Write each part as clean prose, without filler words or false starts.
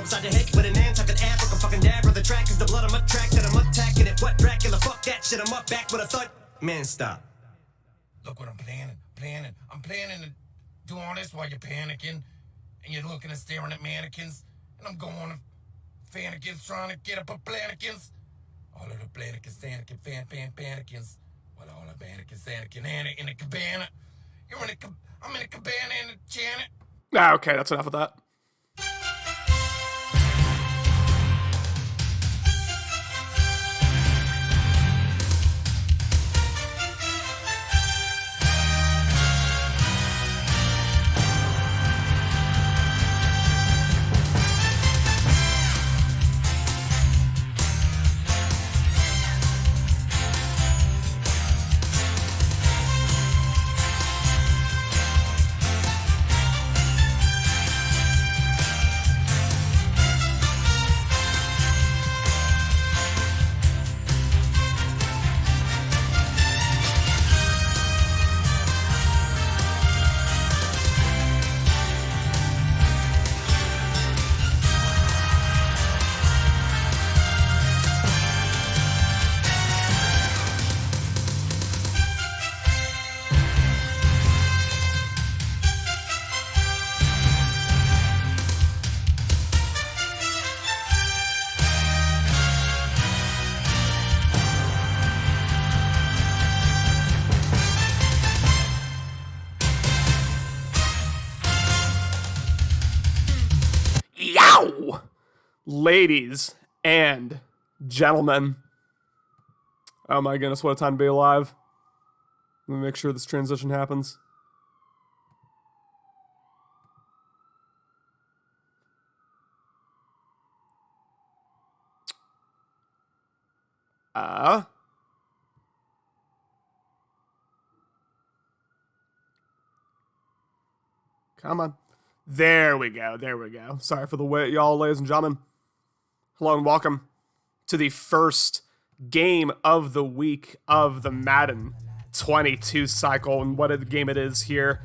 upside the head with an Nantucket app like a fucking dab or the track is the blood I'm attracted. I'm attacking it. What Dracula? Fuck that shit. I'm up back with a thud. Man, stop. Look what I'm planning. I'm planning to do all this while you're panicking and you're looking and staring at mannequins. And I'm going to Fannikins trying to get up a Plannikins. All of the Plannikins, Fannikin, Fannikins. Well, all the Mannequins, Fannikin, Anna in a cabana. I'm in a cabana in a Janet. Ah, okay, that's enough of that. Yow! Ladies and gentlemen. Oh my goodness, what a time to be alive. Let me make sure this transition happens. Come on. There we go. Sorry for the wait, y'all, ladies and gentlemen. Hello and welcome to the first game of the week of the Madden 22 cycle, and what a game it is here.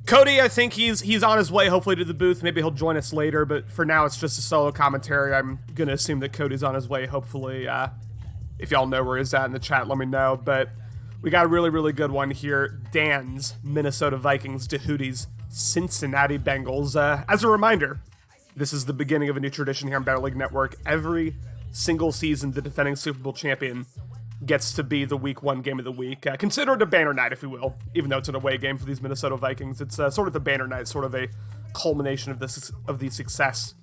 Cody, I think he's on his way, hopefully, to the booth. Maybe he'll join us later, but for now, it's just a solo commentary. I'm going to assume that Cody's on his way, hopefully. If y'all know where he's at in the chat, let me know. But we got a really, really good one here. Dan's Minnesota Vikings to Hootie's Cincinnati Bengals. As a reminder, this is the beginning of a new tradition here on Battle League Network. Every single season, the defending Super Bowl champion gets to be the Week 1 game of the week. Consider it a banner night, if you will, even though it's an away game for these Minnesota Vikings. It's sort of the banner night, sort of a culmination of the success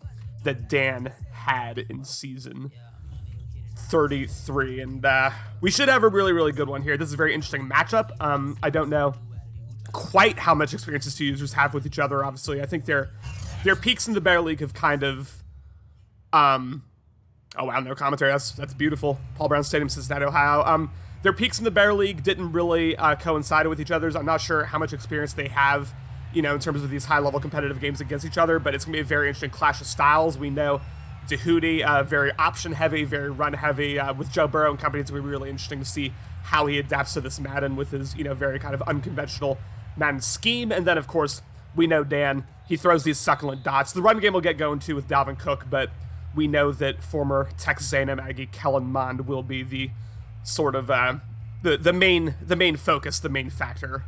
that Dan had in season 33. And we should have a really, really good one here. This is a very interesting matchup. I don't know quite how much experience these two users have with each other, obviously. I think their peaks in the Battle League have kind of... oh, wow, no commentary. That's beautiful. Paul Brown Stadium, Cincinnati, Ohio. Their peaks in the Battle League didn't really coincide with each other's. I'm not sure how much experience they have, in terms of these high-level competitive games against each other, but it's going to be a very interesting clash of styles. We know Dehootie, very option-heavy, very run-heavy. With Joe Burrow and company, it's going to be really interesting to see how he adapts to this Madden with his, very kind of unconventional Madden scheme. And then, of course, we know Dan, he throws these succulent dots. The run game will get going, too, with Dalvin Cook, but we know that former Texas A&M Aggie Kellen Mond will be the sort of the main focus, the main factor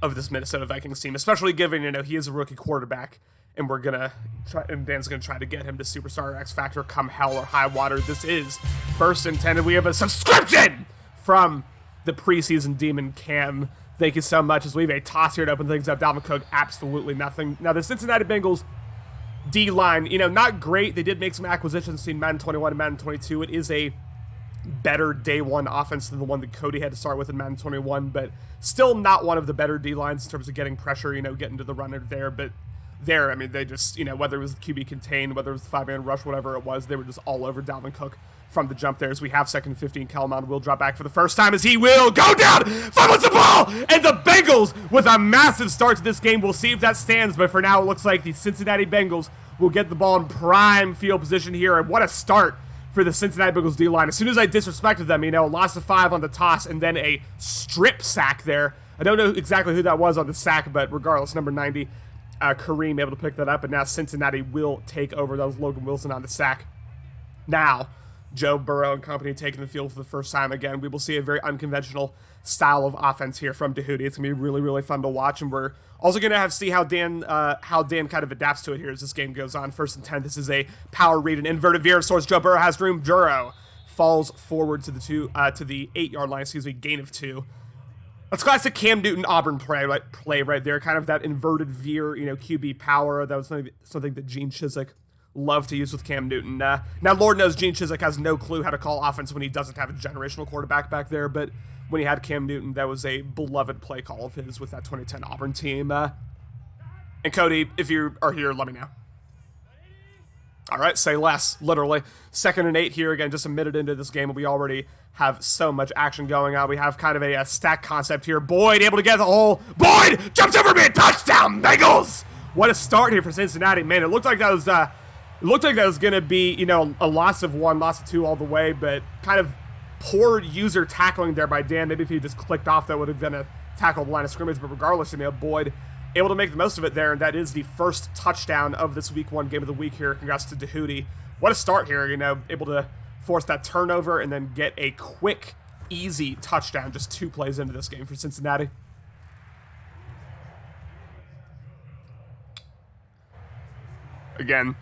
of this Minnesota Vikings team, especially given, he is a rookie quarterback, and Dan's gonna try to get him to Superstar X Factor come hell or high water. This is first intended. We have a subscription from the preseason Demon Cam. Thank you so much. As we have a toss here to open things up. Dalvin Cook, absolutely nothing. Now, the Cincinnati Bengals D-line, not great. They did make some acquisitions between Madden 21 and Madden 22. It is a better day one offense than the one that Cody had to start with in Madden 21, but still not one of the better D-lines in terms of getting pressure, getting to the runner there. But there, they just, whether it was the QB contained, whether it was the 5-man rush, whatever it was, they were just all over Dalvin Cook from the jump there. As we have 2nd and 15, Calamon will drop back for the first time as he will go down, fumbles the ball, and the Bengals with a massive start to this game. We'll see if that stands, but for now it looks like the Cincinnati Bengals will get the ball in prime field position here, and what a start for the Cincinnati Bengals D-line. As soon as I disrespected them, a loss of 5 on the toss, and then a strip sack there. I don't know exactly who that was on the sack, but regardless, number 90 Kareem able to pick that up, and now Cincinnati will take over. That was Logan Wilson on the sack. Now, Joe Burrow and company taking the field for the first time again. We will see a very unconventional style of offense here from Tahuti. It's going to be really, really fun to watch, and we're also going to see how Dan kind of adapts to it here as this game goes on. 1st and 10. This is a power read and inverted veer of sorts. Joe Burrow has room. Burrow falls forward to the 8-yard line. Gain of 2. That's classic Cam Newton Auburn play right there. Kind of that inverted veer, QB power. That was something that Gene Chizik loved to use with Cam Newton. Now, Lord knows Gene Chizik has no clue how to call offense when he doesn't have a generational quarterback back there, but when he had Cam Newton, that was a beloved play call of his with that 2010 Auburn team. And Cody, if you are here, let me know. All right, say less, literally. 2nd and 8 here again, just a minute into this game, and we already have so much action going on. We have kind of a stack concept here. Boyd able to get the hole. Boyd jumps over me, touchdown, Bengals! What a start here for Cincinnati, man. It looked like that was going to be, a loss of 1, loss of 2 all the way, but kind of poor user tackling there by Dan. Maybe if he just clicked off, that would have been a tackle the line of scrimmage, but regardless, Boyd able to make the most of it there, and that is the first touchdown of this Week 1 game of the week here. Congrats to Tahuti. What a start here, able to force that turnover and then get a quick, easy touchdown just 2 plays into this game for Cincinnati. Again,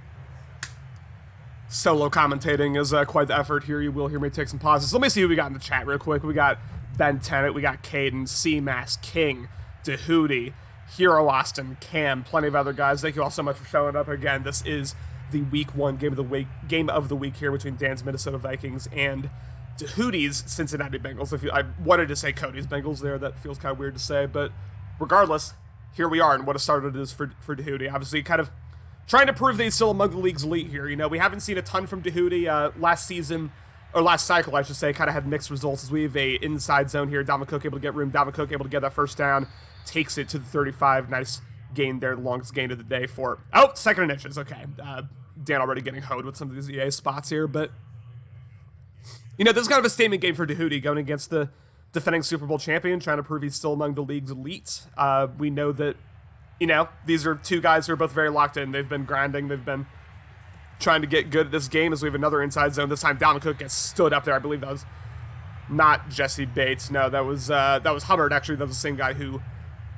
solo commentating is quite the effort here. You will hear me take some pauses. Let me see who we got in the chat real quick. We got Ben Tennant, we got Caden, Seamass, King, Tahuti, Hero Austin, Cam, plenty of other guys. Thank you all so much for showing up again. This is the Week 1 game of the week here between Dan's Minnesota Vikings and Tahuti's Cincinnati Bengals. I wanted to say Cody's Bengals there. That feels kind of weird to say, but regardless, here we are, and what a start it is for Tahuti. Obviously, kind of trying to prove that he's still among the league's elite here. We haven't seen a ton from Tahuti last cycle, I should say. Kind of had mixed results as we have a inside zone here. Dalvin Cook able to get room. Dalvin Cook able to get that first down. Takes it to the 35. Nice gain there, the longest gain of the day for... Oh, 2nd and inches. Okay. Dan already getting hoed with some of these EA spots here, but... this is kind of a statement game for Tahuti going against the defending Super Bowl champion, trying to prove he's still among the league's elites. We know that, these are 2 guys who are both very locked in. They've been grinding. They've been trying to get good at this game as we have another inside zone. This time, Dalvin Cook gets stood up there. I believe that was not Jesse Bates. No, that was Hubbard, actually. That was the same guy who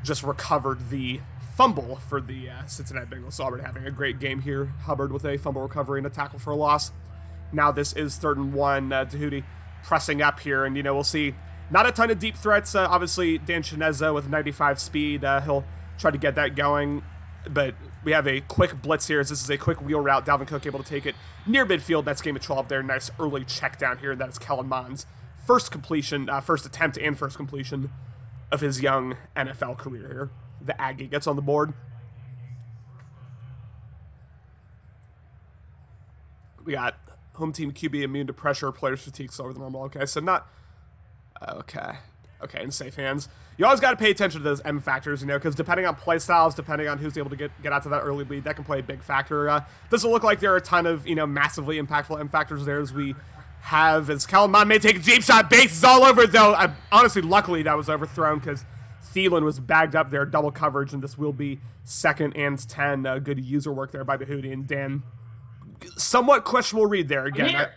just recovered the fumble for the Cincinnati Bengals. So already having a great game here. Hubbard with a fumble recovery and a tackle for a loss. Now this is 3rd and 1. Tahuti pressing up here, and we'll see not a ton of deep threats. Obviously, Dan Chinezza with 95 speed. He'll try to get that going, but we have a quick blitz here. As this is a quick wheel route. Dalvin Cook able to take it near midfield. That's game of 12 there. Nice early check down here. That is Kellen Mond's first attempt and first completion of his young NFL career here. The Aggie gets on the board. We got home team QB immune to pressure, players fatigue slower than normal. Okay, so not... Okay, in safe hands. You always got to pay attention to those M factors, because depending on play styles, depending on who's able to get out to that early lead, that can play a big factor. Doesn't look like there are a ton of, massively impactful M factors there as we have, as Kellen Mond may take a deep shot. Bates is all over it, though. Honestly, luckily that was overthrown because Thielen was bagged up there, double coverage, and this will be 2nd and 10. Good user work there by Tahuti, and Dan, somewhat questionable read there again.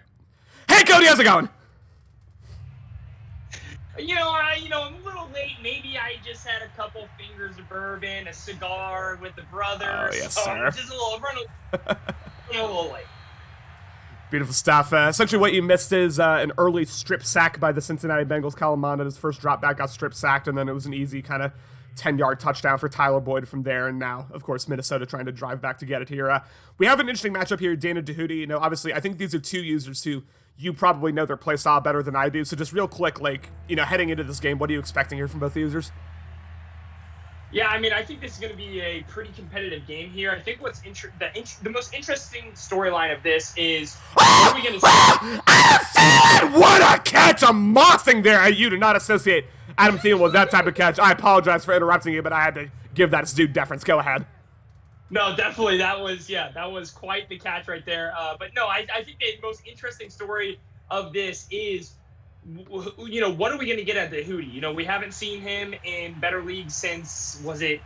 Hey, Cody, how's it going? I'm a little late. Maybe I just had a couple fingers of bourbon, a cigar with the brothers. Oh, yes, so sir. I'm just a little late. Beautiful stuff. Essentially what you missed is an early strip sack by the Cincinnati Bengals. Kellen Mond at his first drop back got strip sacked, and then it was an easy kind of 10-yard touchdown for Tyler Boyd from there. And now, of course, Minnesota trying to drive back to get it here. We have an interesting matchup here, Dan and Tahuti. Obviously, I think these are 2 users who you probably know their play style better than I do. So just real quick, heading into this game, what are you expecting here from both users? Yeah, I think this is going to be a pretty competitive game here. I think what's the most interesting storyline of this is what are we going to see? What a catch! I'm mossing there. You do not associate Adam Thielen with that type of catch. I apologize for interrupting you, but I had to give that its due deference. Go ahead. No, definitely. That was quite the catch right there. But no, I think the most interesting story of this is, what are we going to get at Tahuti? We haven't seen him in better leagues since, was it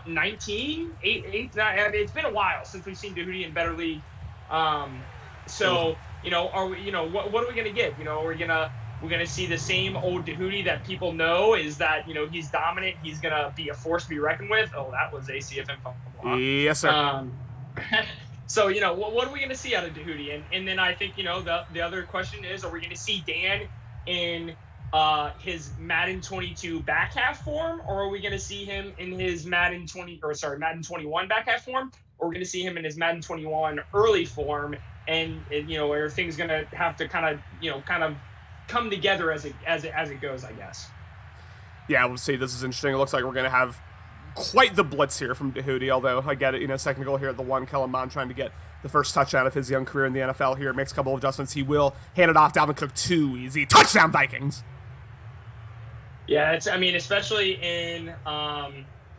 19, 8, 9. I mean, it's been a while since we've seen Dehudi in better league. So, are we, what are we going to get? We're going to see the same old Dehudi that people know is that, he's dominant. He's going to be a force to be reckoned with. Oh, that was ACFM. Yes, sir. So, what are we going to see out of Dehudi? And then I think, the other question is, are we going to see Dan in his Madden 22 back half form, or are we going to see him in his Madden 21 back half form, or we're going to see him in his Madden 21 early form, and everything's going to have to kind of come together as it goes, I guess. Yeah, we'll see. This is interesting. It looks like we're going to have quite the blitz here from Dehudi, although I get it, second goal here at the one. Kellen Mond trying to get the first touchdown of his young career in the NFL here. Makes a couple of adjustments. He will hand it off. Dalvin Cook, too easy. Touchdown, Vikings! Yeah, especially in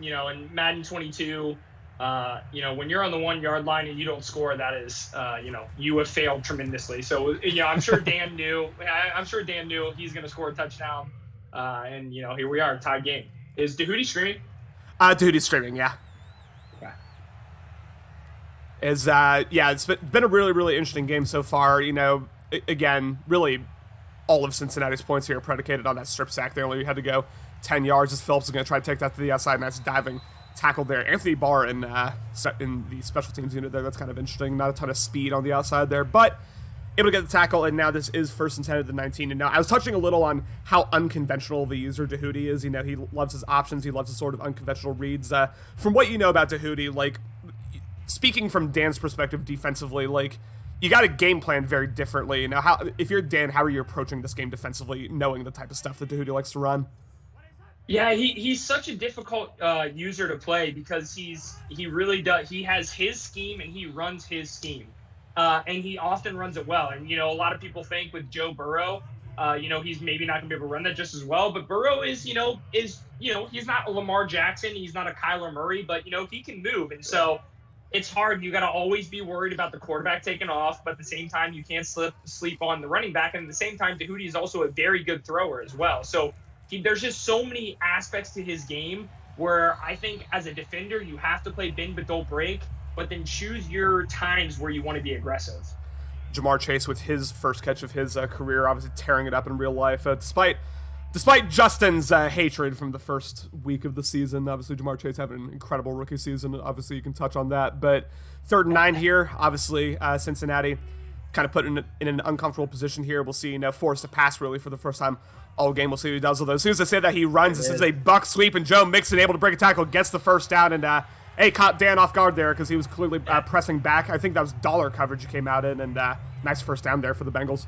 in Madden 22, when you're on the 1 yard line and you don't score, that is, you have failed tremendously. So, I'm sure Dan knew. He's going to score a touchdown, and here we are, tied game. Is Dehudi streaming? Dehudi's streaming, yeah. Okay. It's been a really, really interesting game so far. Again, really, all of Cincinnati's points here are predicated on that strip sack. They only had to go 10 yards as Phillips is going to try to take that to the outside. Nice diving tackle there. Anthony Barr in the special teams unit there. That's kind of interesting. Not a ton of speed on the outside there, but able to get the tackle, and now this is first and 10 at the 19. And now I was touching a little on how unconventional the user Dehudi is. He loves his options. He loves his sort of unconventional reads. From what you know about Dehudi, like, speaking from Dan's perspective defensively, like, you got to game plan very differently. Now, if you're Dan, how are you approaching this game defensively, knowing the type of stuff that Dehudi likes to run? Yeah, he's such a difficult user to play because he really does. He has his scheme and he runs his scheme, and he often runs it well. And a lot of people think with Joe Burrow, he's maybe not gonna be able to run that just as well. But Burrow is he's not a Lamar Jackson, he's not a Kyler Murray, but he can move, and so. It's hard. You got to always be worried about the quarterback taking off, but at the same time, you can't sleep on the running back. And at the same time, Dehudi is also a very good thrower as well. So there's just so many aspects to his game where I think as a defender, you have to play bend but don't break, but then choose your times where you want to be aggressive. Jamar Chase with his first catch of his career, obviously tearing it up in real life, Despite Justin's hatred from the first week of the season. Obviously, Jamar Chase having an incredible rookie season. Obviously, you can touch on that. But 3rd and 9 here. Obviously, Cincinnati kind of put in an uncomfortable position here. We'll see, forced to pass really for the first time all game. We'll see what he does. Although, as soon as I say that he runs, this is a buck sweep, and Joe Mixon able to break a tackle, gets the first down, and caught Dan off guard there because he was clearly pressing back. I think that was dollar coverage he came out in, and nice first down there for the Bengals.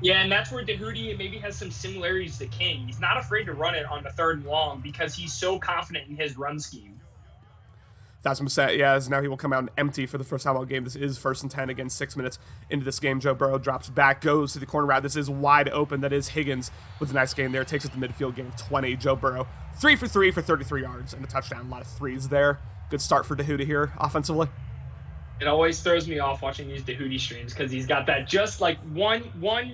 Yeah, and that's where Dehudi maybe has some similarities to King. He's not afraid to run it on the 3rd and long because he's so confident in his run scheme. 1,000%, yeah, as now he will come out empty for the first time all game. This is 1st and 10, again, 6 minutes into this game. Joe Burrow drops back, goes to the corner route. This is wide open. That is Higgins with a nice game there. Takes it to midfield, game of 20. Joe Burrow, 3 for 3 for 33 yards and a touchdown. A lot of threes there. Good start for Dehudi here offensively. It always throws me off watching these Dehudi streams because he's got that just like one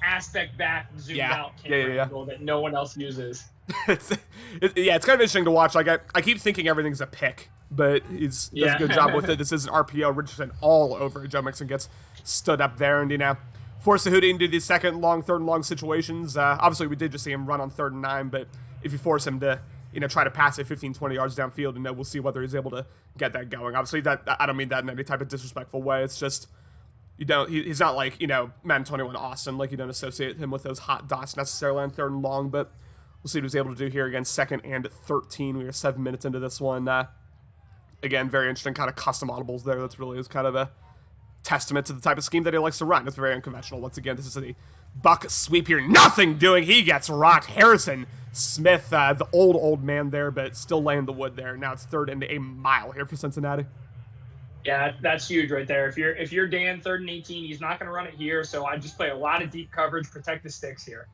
aspect back zoomed out camera angle that no one else uses. It's kind of interesting to watch. Like I keep thinking everything's a pick, but he does a good job with it. This is an RPO. Richardson all over. Joe Mixon gets stood up there, and force Dehudi into these 2nd and long, 3rd and long situations. Obviously, we did just see him run on 3rd and 9, but if you force him to try to pass it 15, 20 yards downfield, and we'll see whether he's able to get that going. Obviously, that I don't mean that in any type of disrespectful way. It's just he's not like Madden 21 Austin. Like, you don't associate him with those hot dots necessarily on 3rd and long, but we'll see what he's able to do here again. 2nd and 13. We are 7 minutes into this one. Again, very interesting kind of custom audibles there. That's really is kind of a testament to the type of scheme that he likes to run. It's very unconventional. Once again, this is a buck sweep here. Nothing doing. He gets rocked. Harrison Smith, the old man there, but still laying the wood there. Now it's 3rd and a mile here for Cincinnati. Yeah, that's huge right there. If you're Dan, 3rd and 18, he's not going to run it here. So I just play a lot of deep coverage, protect the sticks here.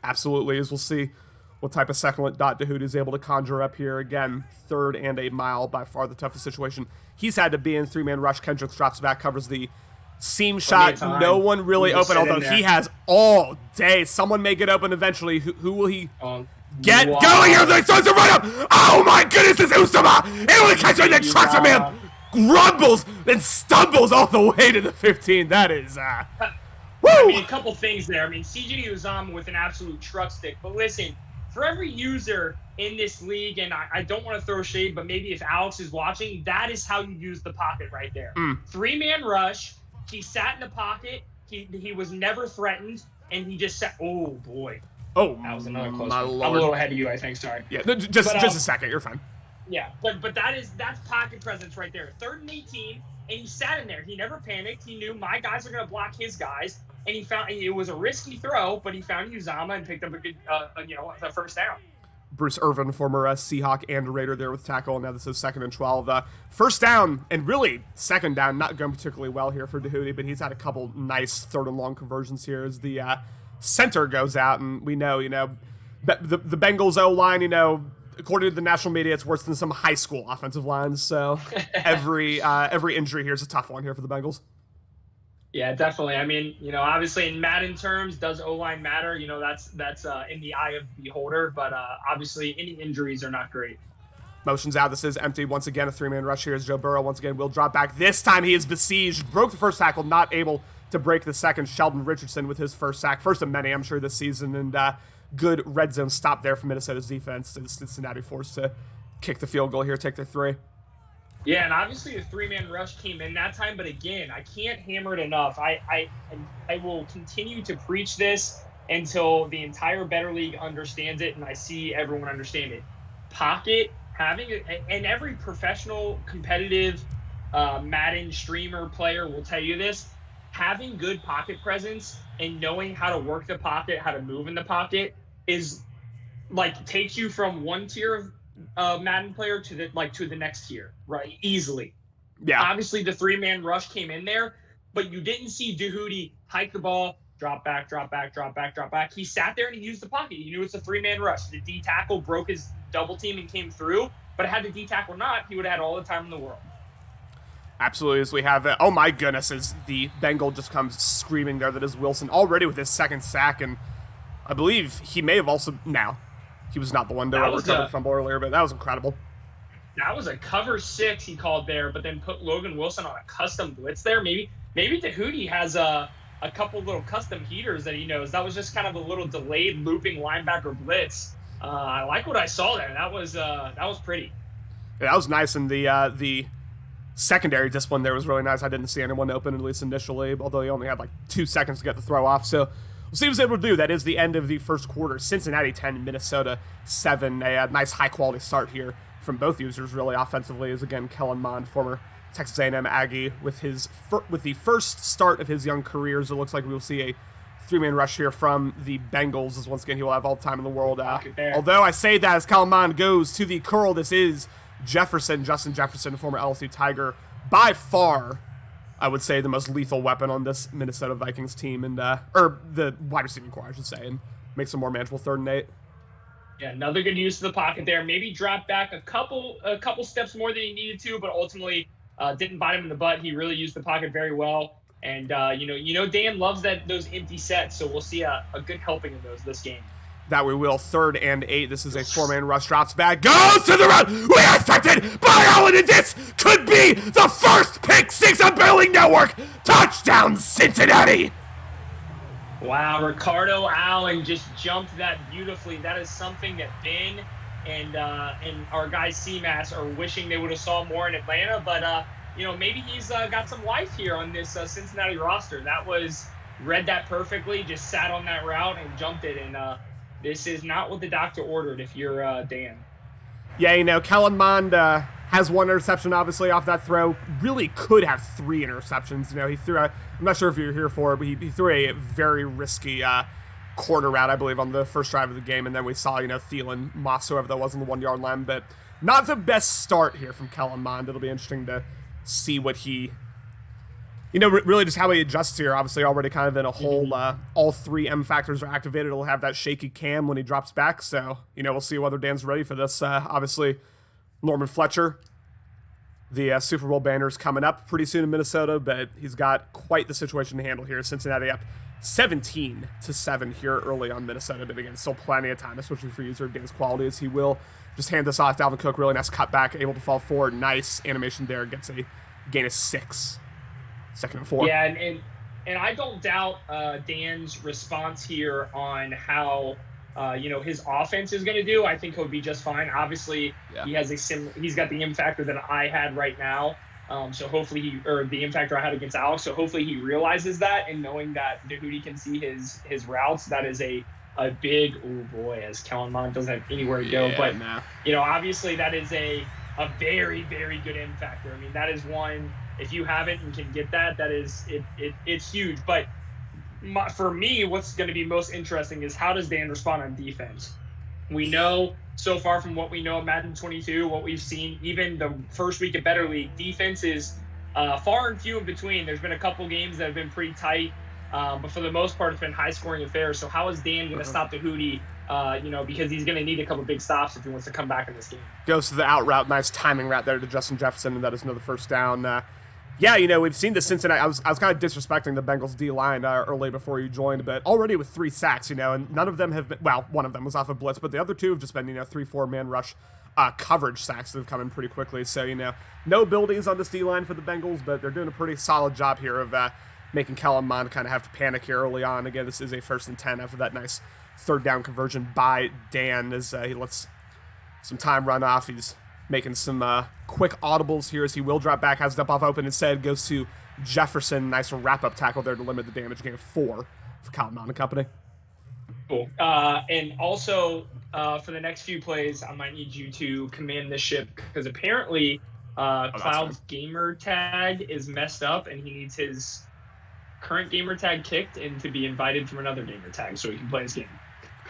Absolutely, as we'll see what type of second dot Dehudi is able to conjure up here. Again, 3rd and a mile, by far the toughest situation he's had to be in. 3-man rush. Kendricks drops back, covers the seam shot. No one really open, although he has all day. Someone may get open eventually. Who will he Get going here. They starts to run up. Oh my goodness, it's Usama. It only catches and then tracks him in. Rumbles and stumbles all the way to the 15. That is, woo! I mean, a couple things there. I mean, CJ Uzama with an absolute truck stick. But listen, for every user in this league, and I don't want to throw shade, but maybe if Alex is watching, that is how you use the pocket right there. 3-man rush. He sat in the pocket. He was never threatened, and he just sat. Oh boy. Oh, that was another close my one. Lord. I'm a little ahead of you, I think. Sorry. Yeah, no, just a second. You're fine. Yeah, but that's pocket presence right there. 3rd and 18, and he sat in there. He never panicked. He knew my guys are going to block his guys, and he found it was a risky throw, but he found Uzama and picked up a good, a first down. Bruce Irvin, former Seahawk and Raider there with tackle. Now this is 2nd and 12. First down, and really 2nd down, not going particularly well here for Dahoudi, but he's had a couple nice 3rd and long conversions here as the center goes out, and we know, the Bengals O-line, according to the national media, it's worse than some high school offensive lines. So every injury here is a tough one here for the Bengals. Yeah, definitely. I mean, obviously in Madden terms, does O-line matter? That's in the eye of the beholder. But obviously, any injuries are not great. Motions out. This is empty. Once again, a 3-man rush here as Joe Burrow once again will drop back. This time he is besieged. Broke the first tackle, not able to break the second. Sheldon Richardson with his first sack. First of many, I'm sure, this season. And good red zone stop there from Minnesota's defense. As Cincinnati forced to kick the field goal here, take their 3. Yeah, and obviously the 3-man rush came in that time, but again, I can't hammer it enough. I will continue to preach this until the entire Better League understands it and I see everyone understand it. Pocket, and every professional, competitive Madden streamer player will tell you this, having good pocket presence and knowing how to work the pocket, how to move in the pocket is takes you from one tier of Madden player to the next tier, right? Easily. Yeah. Obviously, the 3-man rush came in there, but you didn't see Dahoudi hike the ball, drop back. He sat there and he used the pocket. He knew it's a 3-man rush. The D tackle broke his double team and came through, but had the D tackle not, he would have had all the time in the world. Absolutely, as we have it. Oh my goodness, as the Bengal just comes screaming there. That is Wilson already with his 2nd sack, and I believe he may have also now. He was not the one that recovered fumble earlier, but that was incredible. That was a cover 6 he called there, but then put Logan Wilson on a custom blitz there. Maybe Dahoudi has a couple little custom heaters that he knows. That was just kind of a little delayed looping linebacker blitz. I like what I saw there. That was pretty. Yeah, that was nice, and the secondary discipline there was really nice. I didn't see anyone open, at least initially, although he only had 2 seconds to get the throw off. So we'll see what he's able to do. That is the end of the first quarter. Cincinnati 10, Minnesota 7. A nice high-quality start here from both users, really, offensively, is, again, Kellen Mond, former Texas A&M Aggie, with the first start of his young careers. It looks like we will see a 3-man rush here from the Bengals, as once again he will have all the time in the world. Although I say that as Kellen Mond goes to the curl, this is Justin Jefferson, former LSU Tiger, by far, I would say, the most lethal weapon on this Minnesota Vikings team, and or the wide receiving core, I should say, and makes a more manageable 3rd and 8. Yeah, another good use of the pocket there. Maybe drop back a couple steps more than he needed to, but ultimately didn't bite him in the butt. He really used the pocket very well, and Dan loves those empty sets, so we'll see a good helping of those this game. That we will. 3rd and 8. This is a 4-man rush. Drops back. Goes to the run. We are affected by Allen, and this could be the first pick 6 on Billing Network. Touchdown, Cincinnati. Wow, Ricardo Allen just jumped that beautifully. That is something that Ben and our guy CMAS are wishing they would have saw more in Atlanta. But, maybe he's got some life here on this Cincinnati roster. Read that perfectly, just sat on that route and jumped it, and this is not what the doctor ordered if you're Dan. Yeah, Kellen Mond has 1 interception, obviously, off that throw. Really could have 3 interceptions. He threw I'm not sure if you're here for it, but he threw a very risky corner route, I believe, on the first drive of the game. And then we saw, Thielen, Moss, whoever that was on the 1-yard line. But not the best start here from Kellen Mond. It'll be interesting to see what he... really just how he adjusts here. Obviously, already kind of in a hole. All 3 M factors are activated. It'll have that shaky cam when he drops back. So, we'll see whether Dan's ready for this. Obviously, Norman Fletcher The Super Bowl banner's coming up pretty soon in Minnesota, but he's got quite the situation to handle here. Cincinnati up 17-7 here early on Minnesota, but again, still plenty of time, especially for user of Dan's quality, as he will just hand this off. Dalvin Cook, really nice cutback, able to fall forward. Nice animation there, gets a gain of 6. 2nd and 4. Yeah, and I don't doubt Dan's response here on how his offense is going to do. I think he'll be just fine. Obviously, he has he's got the M factor that I had right now. So hopefully the M factor I had against Alex. So hopefully he realizes that, and knowing that Dahudi can see his routes, that is a big, oh boy, as Kellen Mond doesn't have anywhere to go. But obviously that is a very, very good M factor. I mean, that is one. If you have it and can get that, it's huge. But for me, what's going to be most interesting is how does Dan respond on defense? We know so far from what we know of Madden 22, what we've seen, even the first week of Better League, defense is far and few in between. There's been a couple games that have been pretty tight, but for the most part, it's been high-scoring affairs. So how is Dan going to stop the Hootie? Because he's going to need a couple big stops if he wants to come back in this game. Goes to the out route. Nice timing route there to Justin Jefferson, and that is another first down. We've seen the Cincinnati. I was kind of disrespecting the Bengals D-line early before you joined, but already with 3 sacks, and none of them have been, well, one of them was off a blitz, but the other 2 have just been, 3-4 man rush coverage sacks that have come in pretty quickly. So, no buildings on this D-line for the Bengals, but they're doing a pretty solid job here of making Kellen Mond kind of have to panic here early on. Again, this is a 1st and 10 after that nice 3rd down conversion by Dan as he lets some time run off. He's making some quick audibles here as he will drop back, has the off open instead, goes to Jefferson. Nice wrap-up tackle there to limit the damage. Gain of 4 for Kyle Mond and company. Cool. And also, for the next few plays, I might need you to command this ship because apparently Cloud's gamer tag is messed up and he needs his current gamer tag kicked and to be invited from another gamer tag so he can play his game.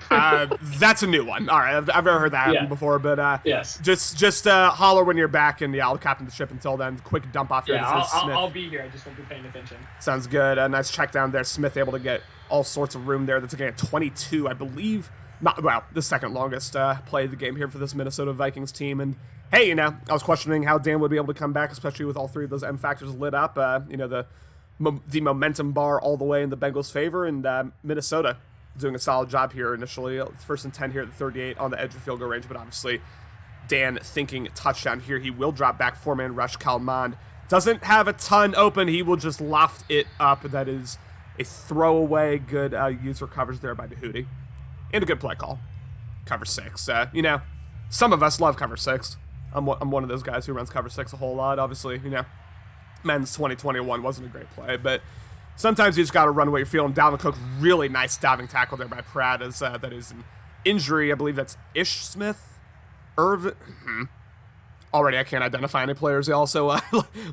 That's a new one. All right, I've never heard that happen before, but yes. Just holler when you're back, and I'll captain the ship until then. Quick dump off here. I'll be here. I just won't be paying attention. Sounds good. A nice check down there. Smith able to get all sorts of room there. That's again 22, I believe. The second longest play of the game here for this Minnesota Vikings team. And hey, I was questioning how Dan would be able to come back, especially with all 3 of those M factors lit up. The momentum bar all the way in the Bengals' favor, and Minnesota doing a solid job here initially. 1st and 10 here at the 38 on the edge of field goal range, but obviously Dan thinking touchdown here. He will drop back, 4-man rush. Kyle Mond doesn't have a ton open. He will just loft it up. That is a throwaway good user coverage there by Dahudi. And a good play call. Cover 6. Some of us love cover 6. I'm one of those guys who runs cover 6 a whole lot. Obviously, men's 2021 wasn't a great play, but sometimes you just got to run away you're feeling. Dalvin Cook, really nice diving tackle there by Pratt. As that is an injury. I believe that's Ish Smith. Already I can't identify any players. Also,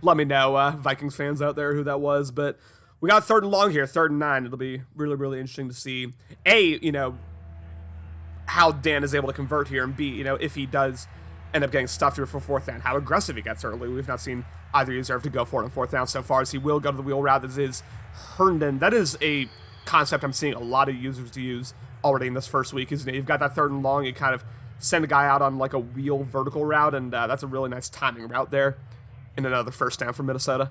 let me know, Vikings fans out there, who that was. But we got 3rd and long here, 3rd and 9. It'll be really, really interesting to see, how Dan is able to convert here, and B, if he does end up getting stuffed here for 4th down, how aggressive he gets early. We've not seen either user have to go for it on 4th down so far, as he will go to the wheel route. This is Herndon. That is a concept I'm seeing a lot of users use already in this first week, isn't it? You've got that 3rd and long, you kind of send a guy out on like a wheel vertical route, and that's a really nice timing route there. And another 1st down for Minnesota.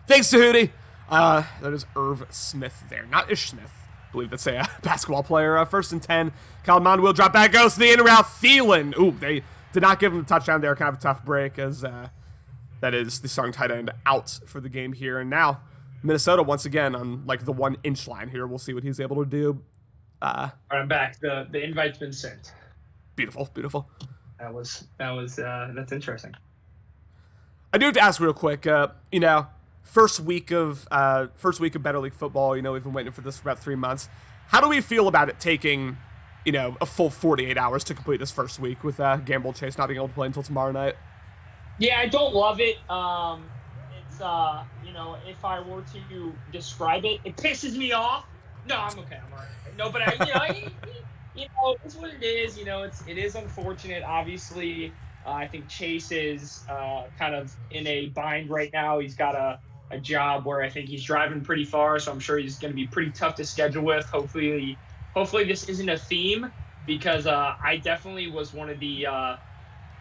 Thanks to Hootie. That is Irv Smith there, not Ish Smith. I believe that's a basketball player. 1st and 10. Kyle Mond will drop back, goes to the in route. Thielen. Ooh, they did not give him the touchdown there. Kind of a tough break, as that is the starting tight end out for the game here. And now Minnesota once again on like the 1-inch line here. We'll see what he's able to do. All right, I'm back. The invite's been sent. Beautiful. That's interesting. I do have to ask real quick. First week of Better League football. We've been waiting for this for about 3 months. How do we feel about it taking, a full 48 hours to complete this first week with Gamble Chase not being able to play until tomorrow night? Yeah, I don't love it. It's if I were to describe it, it pisses me off. No, I'm okay. I'm all right. No, but it's what it is. It is unfortunate. Obviously, I think Chase is kind of in a bind right now. He's got a job where I think he's driving pretty far, so I'm sure he's going to be pretty tough to schedule with. Hopefully this isn't a theme, because I definitely was one of the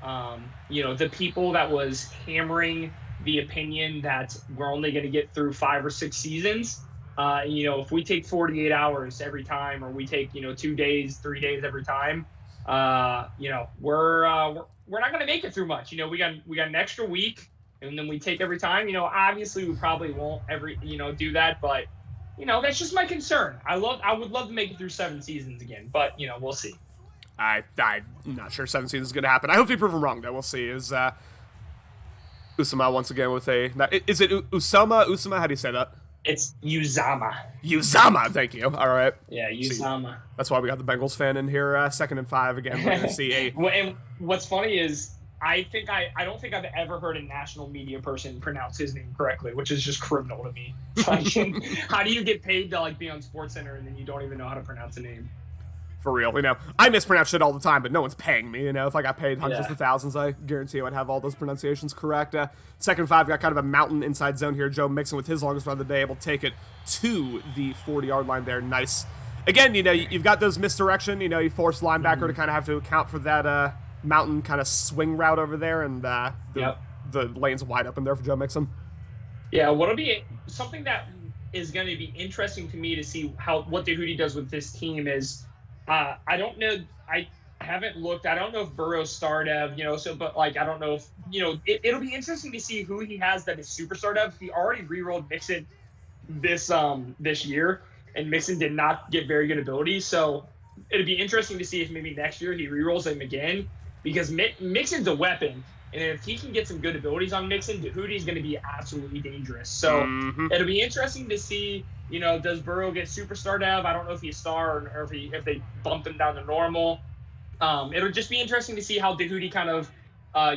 The people that was hammering the opinion that we're only going to get through 5 or 6 seasons. If we take 48 hours every time, or we take 2 days, 3 days every time, we're not going to make it through much. We got an extra week, and then we take every time. Obviously we probably won't do that, but that's just my concern. I would love to make it through 7 seasons again, but we'll see. I'm not sure 7 seasons is going to happen. I hope to be proven wrong, though. We'll see. Is Usama once again with a... Is it Usama? How do you say that? It's Uzama. Uzama, thank you. All right. Yeah, Uzama. That's why we got the Bengals fan in here. 2nd and 5 again. We're going to see a... And what's funny is I don't think I've ever heard a national media person pronounce his name correctly, which is just criminal to me. How do you get paid to be on SportsCenter and then you don't even know how to pronounce a name? For real, I mispronounce shit all the time, but no one's paying me. If I got paid hundreds of thousands, I guarantee I would have all those pronunciations correct. 2nd and 5, got kind of a mountain inside zone here. Joe Mixon with his longest run of the day, able to take it to the 40-yard line there. Nice. Again, you've got those misdirection. You force linebacker to kind of have to account for that mountain kind of swing route over there, and the lane's wide open there for Joe Mixon. Yeah, what'll be something that is going to be interesting to me to see what Hootie does with this team is. I don't know. I haven't looked. I don't know if Burrow's star dev, but I don't know if, it'll be interesting to see who he has that is super star dev. He already re-rolled Mixon this year, and Mixon did not get very good abilities. So it'd be interesting to see if maybe next year he re-rolls him again, because Mixon's a weapon. And if he can get some good abilities on Mixon, Hootie's going to be absolutely dangerous. So it'll be interesting to see, does Burrow get superstar dev? I don't know if he's star or if they bumped him down to normal. It'll just be interesting to see how Hootie kind of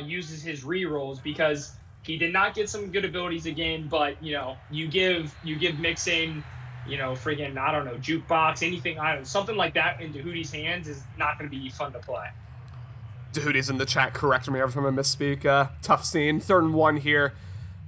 uses his re-rolls, because he did not get some good abilities again. But you give Mixon, friggin' I don't know, jukebox, anything, something like that into Hootie's hands is not going to be fun to play. Hootie's in the chat correcting me every time I misspeak. Tough scene. 3rd and 1 here.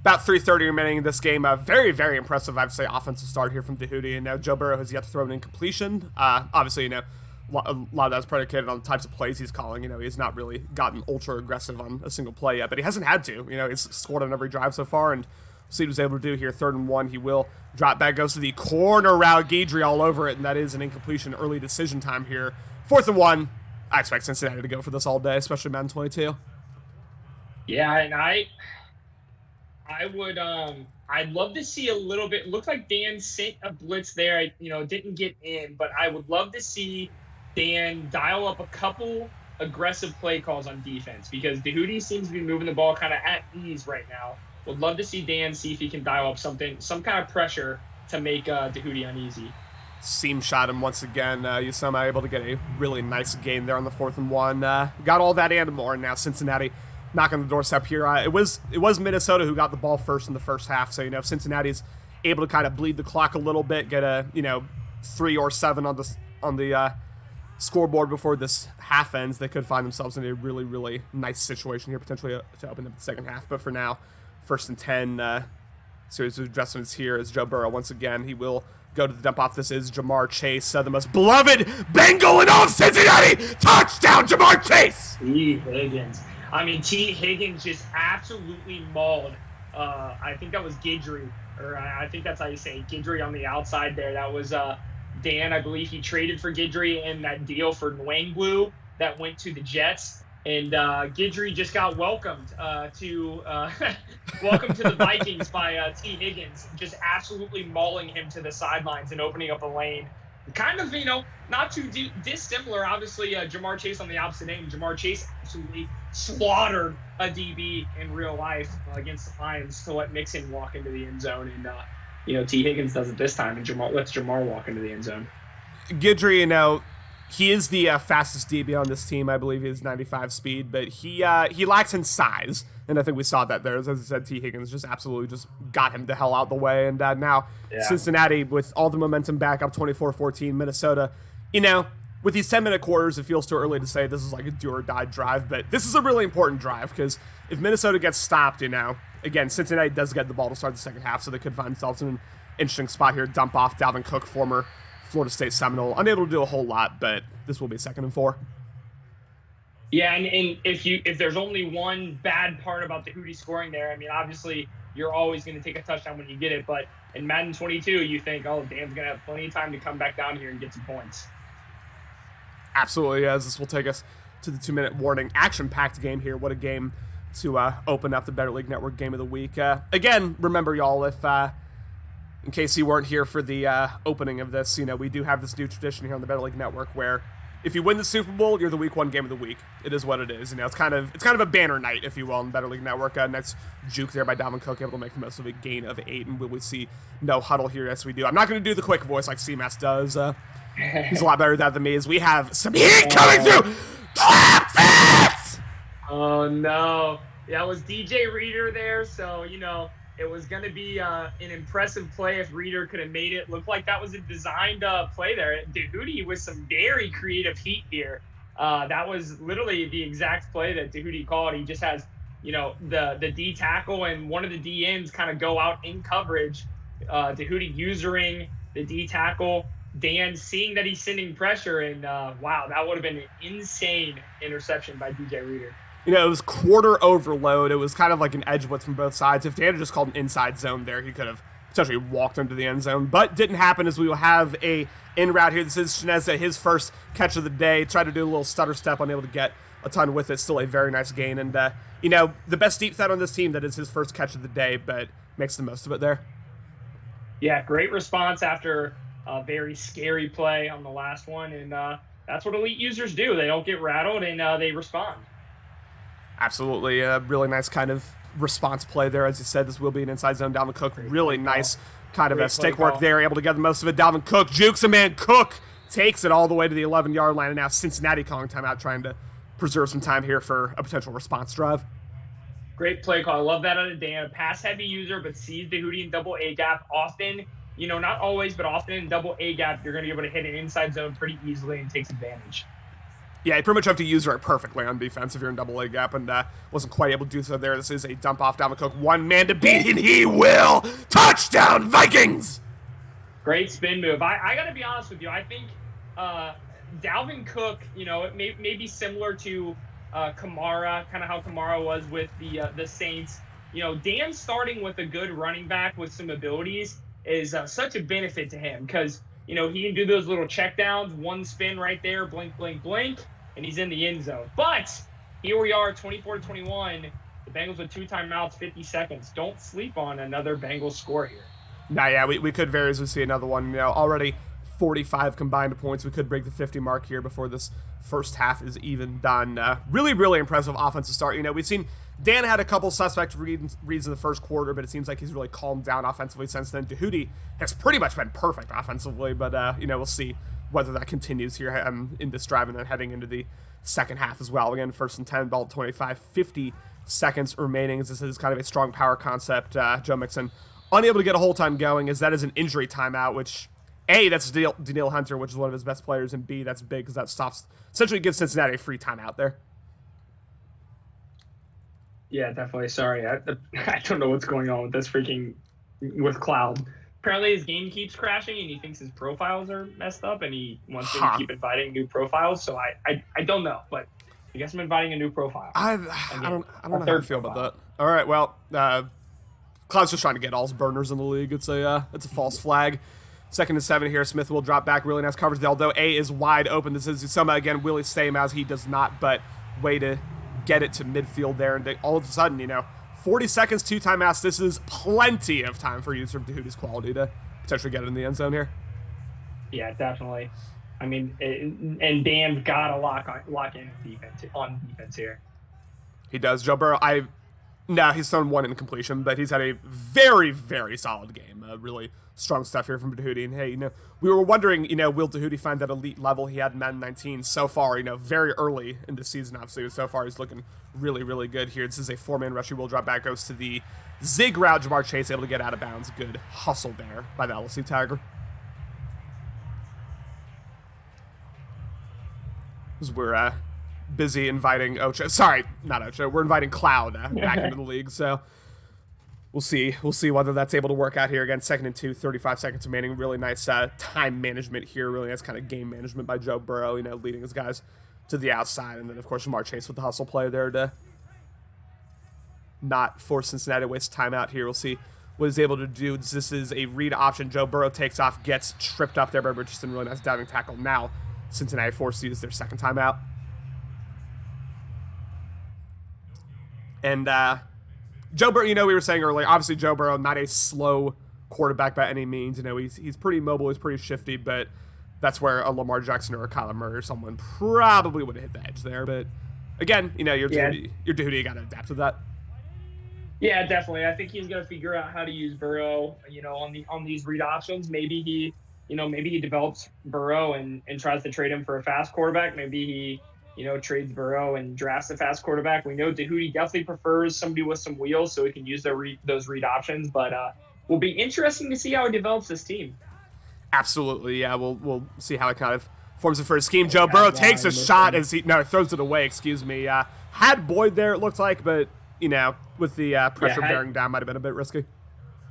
About 3:30 remaining in this game. Very, very impressive, I would say, offensive start here from Hootie. And now Joe Burrow has yet to throw an incompletion. Obviously, a lot of that's predicated on the types of plays he's calling. He's not really gotten ultra aggressive on a single play yet, but he hasn't had to. He's scored on every drive so far, and we'll see what he's able to do here. 3rd and 1. He will drop back, goes to the corner route. Guidry all over it, and that is an incompletion. Early decision time here. 4th and 1. I expect Cincinnati to go for this all day, especially Madden 22. Yeah, and I would I'd love to see a little bit. Looked like Dan sent a blitz there. Didn't get in, but I would love to see Dan dial up a couple aggressive play calls on defense, because Hootie seems to be moving the ball kind of at ease right now. Would love to see Dan see if he can dial up some kind of pressure to make Hootie uneasy. Seam shot him once again. Usama able to get a really nice gain there on the 4th and 1. Got all that and more. Now Cincinnati knocking the doorstep here. It was Minnesota who got the ball first in the first half. So if Cincinnati's able to kind of bleed the clock a little bit, get a 3 or 7 on the scoreboard before this half ends, they could find themselves in a really, really nice situation here, potentially to open up the second half. But for now, 1st and 10. Series of adjustments here as Joe Burrow once again. He will go to the dump off. This is Jamar Chase, the most beloved Bengal in all of Cincinnati. Touchdown, Jamar Chase! T. Higgins. T. Higgins just absolutely mauled. I think that was Guidry, or I think that's how you say it. Guidry on the outside there. That was Dan. I believe he traded for Guidry in that deal for Nwangwu that went to the Jets. And Guidry just got welcomed to the Vikings by T. Higgins, just absolutely mauling him to the sidelines and opening up a lane. Kind of, not too dissimilar. Obviously, Jamar Chase on the opposite end. Jamar Chase absolutely slaughtered a DB in real life against the Lions to let Mixon walk into the end zone. And, T. Higgins does it this time, and lets Jamar walk into the end zone. Guidry, he is the fastest DB on this team. I believe he has 95 speed, but he lacks in size, and I think we saw that there. As I said, T. Higgins just absolutely just got him the hell out the way, and now Cincinnati, with all the momentum back up 24-14, Minnesota, with these 10-minute quarters, it feels too early to say this is like a do-or-die drive, but this is a really important drive, because if Minnesota gets stopped, again, Cincinnati does get the ball to start the second half, so they could find themselves in an interesting spot here. Dump off Dalvin Cook, former Florida State Seminole. Unable to do a whole lot, but this will be 2nd and 4. Yeah, and if there's only one bad part about the Hootie scoring there, I mean, obviously you're always going to take a touchdown when you get it, but in Madden 22, you think, oh, Dan's going to have plenty of time to come back down here and get some points. Absolutely, as this will take us to the 2-minute warning. Action-packed game here. What a game to open up the Better League Network Game of the Week. Again, remember, y'all, if in case you weren't here for the opening of this, we do have this new tradition here on the Better League Network where if you win the Super Bowl, you're the Week 1 Game of the Week. It is what it is. It's kind of a banner night, if you will, in Better League Network. Next juke there by Dalvin Cook, able to make the most of a gain of 8, and will we see no huddle here? Yes, we do. I'm not going to do the quick voice like CMAS does. He's a lot better at that than me, as we have some heat coming through. Oh, no. Yeah, it was DJ Reader there, so, it was going to be an impressive play if Reader could have made it. Looked like that was a designed play there. Dehootie with some very creative heat here. That was literally the exact play that Dehootie called. He just has, the D tackle and one of the D ends kind of go out in coverage. Dehootie usering the D tackle. Dan seeing that he's sending pressure, and wow, that would have been an insane interception by DJ Reader. It was quarter overload. It was kind of like an edge blitz from both sides. If Dan had just called an inside zone there, he could have potentially walked into the end zone, but didn't happen, as we will have a in route here. This is Shineza, his first catch of the day. Tried to do a little stutter step, unable to get a ton with it. Still a very nice gain, and the best deep threat on this team, that is his first catch of the day, but makes the most of it there. Yeah, great response after a very scary play on the last one, and that's what elite users do. They don't get rattled, and they respond. Absolutely. A really nice kind of response play there. As you said, this will be an inside zone. Dalvin Cook, really nice kind of a stick work there, able to get the most of it. Dalvin Cook jukes a man. Cook takes it all the way to the 11-yard line, and now Cincinnati calling timeout, trying to preserve some time here for a potential response drive. Great play call. I love that out of Dan. Pass-heavy user, but sees the Hootie in double A gap often. Not always, but often in double A gap, you're going to be able to hit an inside zone pretty easily and takes advantage. Yeah, you pretty much have to use it perfectly on defense if you're in double A gap, and wasn't quite able to do so there. This is a dump off. Dalvin Cook, one man to beat, and he will. Touchdown, Vikings! Great spin move. I got to be honest with you. I think Dalvin Cook, it may be similar to Kamara, kind of how Kamara was with the Saints. Dan starting with a good running back with some abilities is such a benefit to him, because he can do those little check downs, one spin right there, blink, blink, blink, and he's in the end zone. But here we are, 24-21. The Bengals with 2 timeouts, 50 seconds. Don't sleep on another Bengals score here. Nah, yeah, we could very easily see another one. Already 45 combined points. We could break the 50 mark here before this first half is even done. Really, really impressive offensive start. We've seen Dan had a couple suspect reads in the first quarter, but it seems like he's really calmed down offensively since then. Dehootie has pretty much been perfect offensively, but we'll see whether that continues here in this drive and then heading into the second half as well. Again, 1st and 10, ball 25, 50 seconds remaining. This is kind of a strong power concept. Joe Mixon unable to get a whole time going, as that is an injury timeout, which A, that's Daniil Hunter, which is one of his best players, and B, that's big because that essentially gives Cincinnati a free timeout there. Yeah, definitely. Sorry, I don't know what's going on with this with Cloud. Apparently his game keeps crashing, and he thinks his profiles are messed up, and he wants to keep inviting new profiles. So I don't know, but I guess I'm inviting a new profile. I don't know how I feel about that. All right, well, Cloud's just trying to get all his burners in the league. It's a false flag. 2nd and 7 here. Smith will drop back. Really nice coverage. Although A is wide open. This is Usoma again. Will he stay as he does not, but way to get it to midfield there. And all of a sudden, 40 seconds, 2 timeouts. This is plenty of time for user Dehootie's quality to potentially get it in the end zone here. Yeah, definitely. I mean, and Dan's got to lock in defense here. He does. Joe Burrow, he's thrown 1 incompletion, but he's had a very, very solid game. Really strong stuff here from Dehootie. And hey, we were wondering, will Dehootie find that elite level he had in Madden 19 so far, very early in the season, obviously. But so far, he's looking really, really good here. This is a 4-man rush. He will drop back, goes to the zig route. Jamar Chase able to get out of bounds. Good hustle there by the LSU Tiger. As we're busy inviting Ocho. Sorry, not Ocho. We're inviting Cloud back into the league. So we'll see. We'll see whether that's able to work out here. Again, 2nd and 2, 35 seconds remaining. Really nice time management here. Really nice kind of game management by Joe Burrow. Leading his guys to the outside. And then, of course, Jamar Chase with the hustle play there to not force Cincinnati to waste time out here. We'll see what he's able to do. This is a read option. Joe Burrow takes off, gets tripped up there by Richardson. Really nice diving tackle. Now Cincinnati forced to use their second timeout. And Joe Burrow, we were saying earlier, obviously Joe Burrow, not a slow quarterback by any means. He's pretty mobile, he's pretty shifty, but that's where a Lamar Jackson or a Kyler Murray or someone probably would have hit the edge there. But again, your duty, you got to adapt to that. Yeah, definitely. I think he's going to figure out how to use Burrow, on these read options. Maybe he develops Burrow and tries to trade him for a fast quarterback. Maybe he, trades Burrow and drafts a fast quarterback. We know Tahuti definitely prefers somebody with some wheels so he can use those read options. But will be interesting to see how he develops this team. Absolutely, yeah. We'll see how it kind of forms it for his scheme. Joe Burrow takes a shot as he throws it away. Excuse me. Had Boyd there, it looked like, but with the pressure bearing down, might have been a bit risky.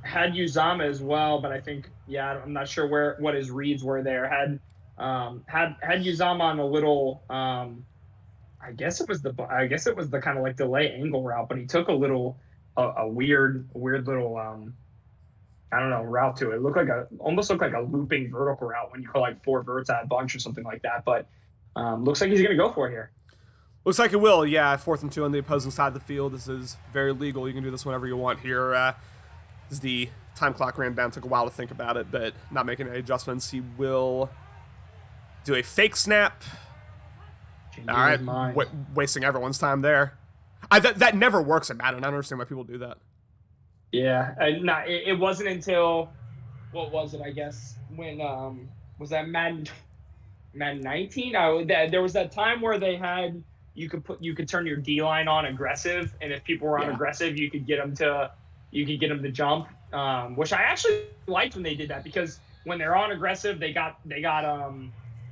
Had Uzama as well, but I think I'm not sure what his reads were there. Had Uzama on a little. I guess it was the kind of like delay angle route, but he took a weird little route to it. It almost looked like a looping vertical route when you call like 4 verts at a bunch or something like that. But looks like he's going to go for it here. Looks like it will, yeah. 4th and 2 on the opposing side of the field. This is very legal. You can do this whenever you want here. As the time clock ran down, took a while to think about it, but not making any adjustments. He will do a fake snap. All right, wasting everyone's time there. That never works at Madden. I don't understand why people do that. Yeah, it wasn't until, what was it, I guess, when, was that Madden 19? There was that time where they had, you could turn your D-line on aggressive, and if people were on aggressive, you could get them to jump, which I actually liked when they did that, because when they're on aggressive, they got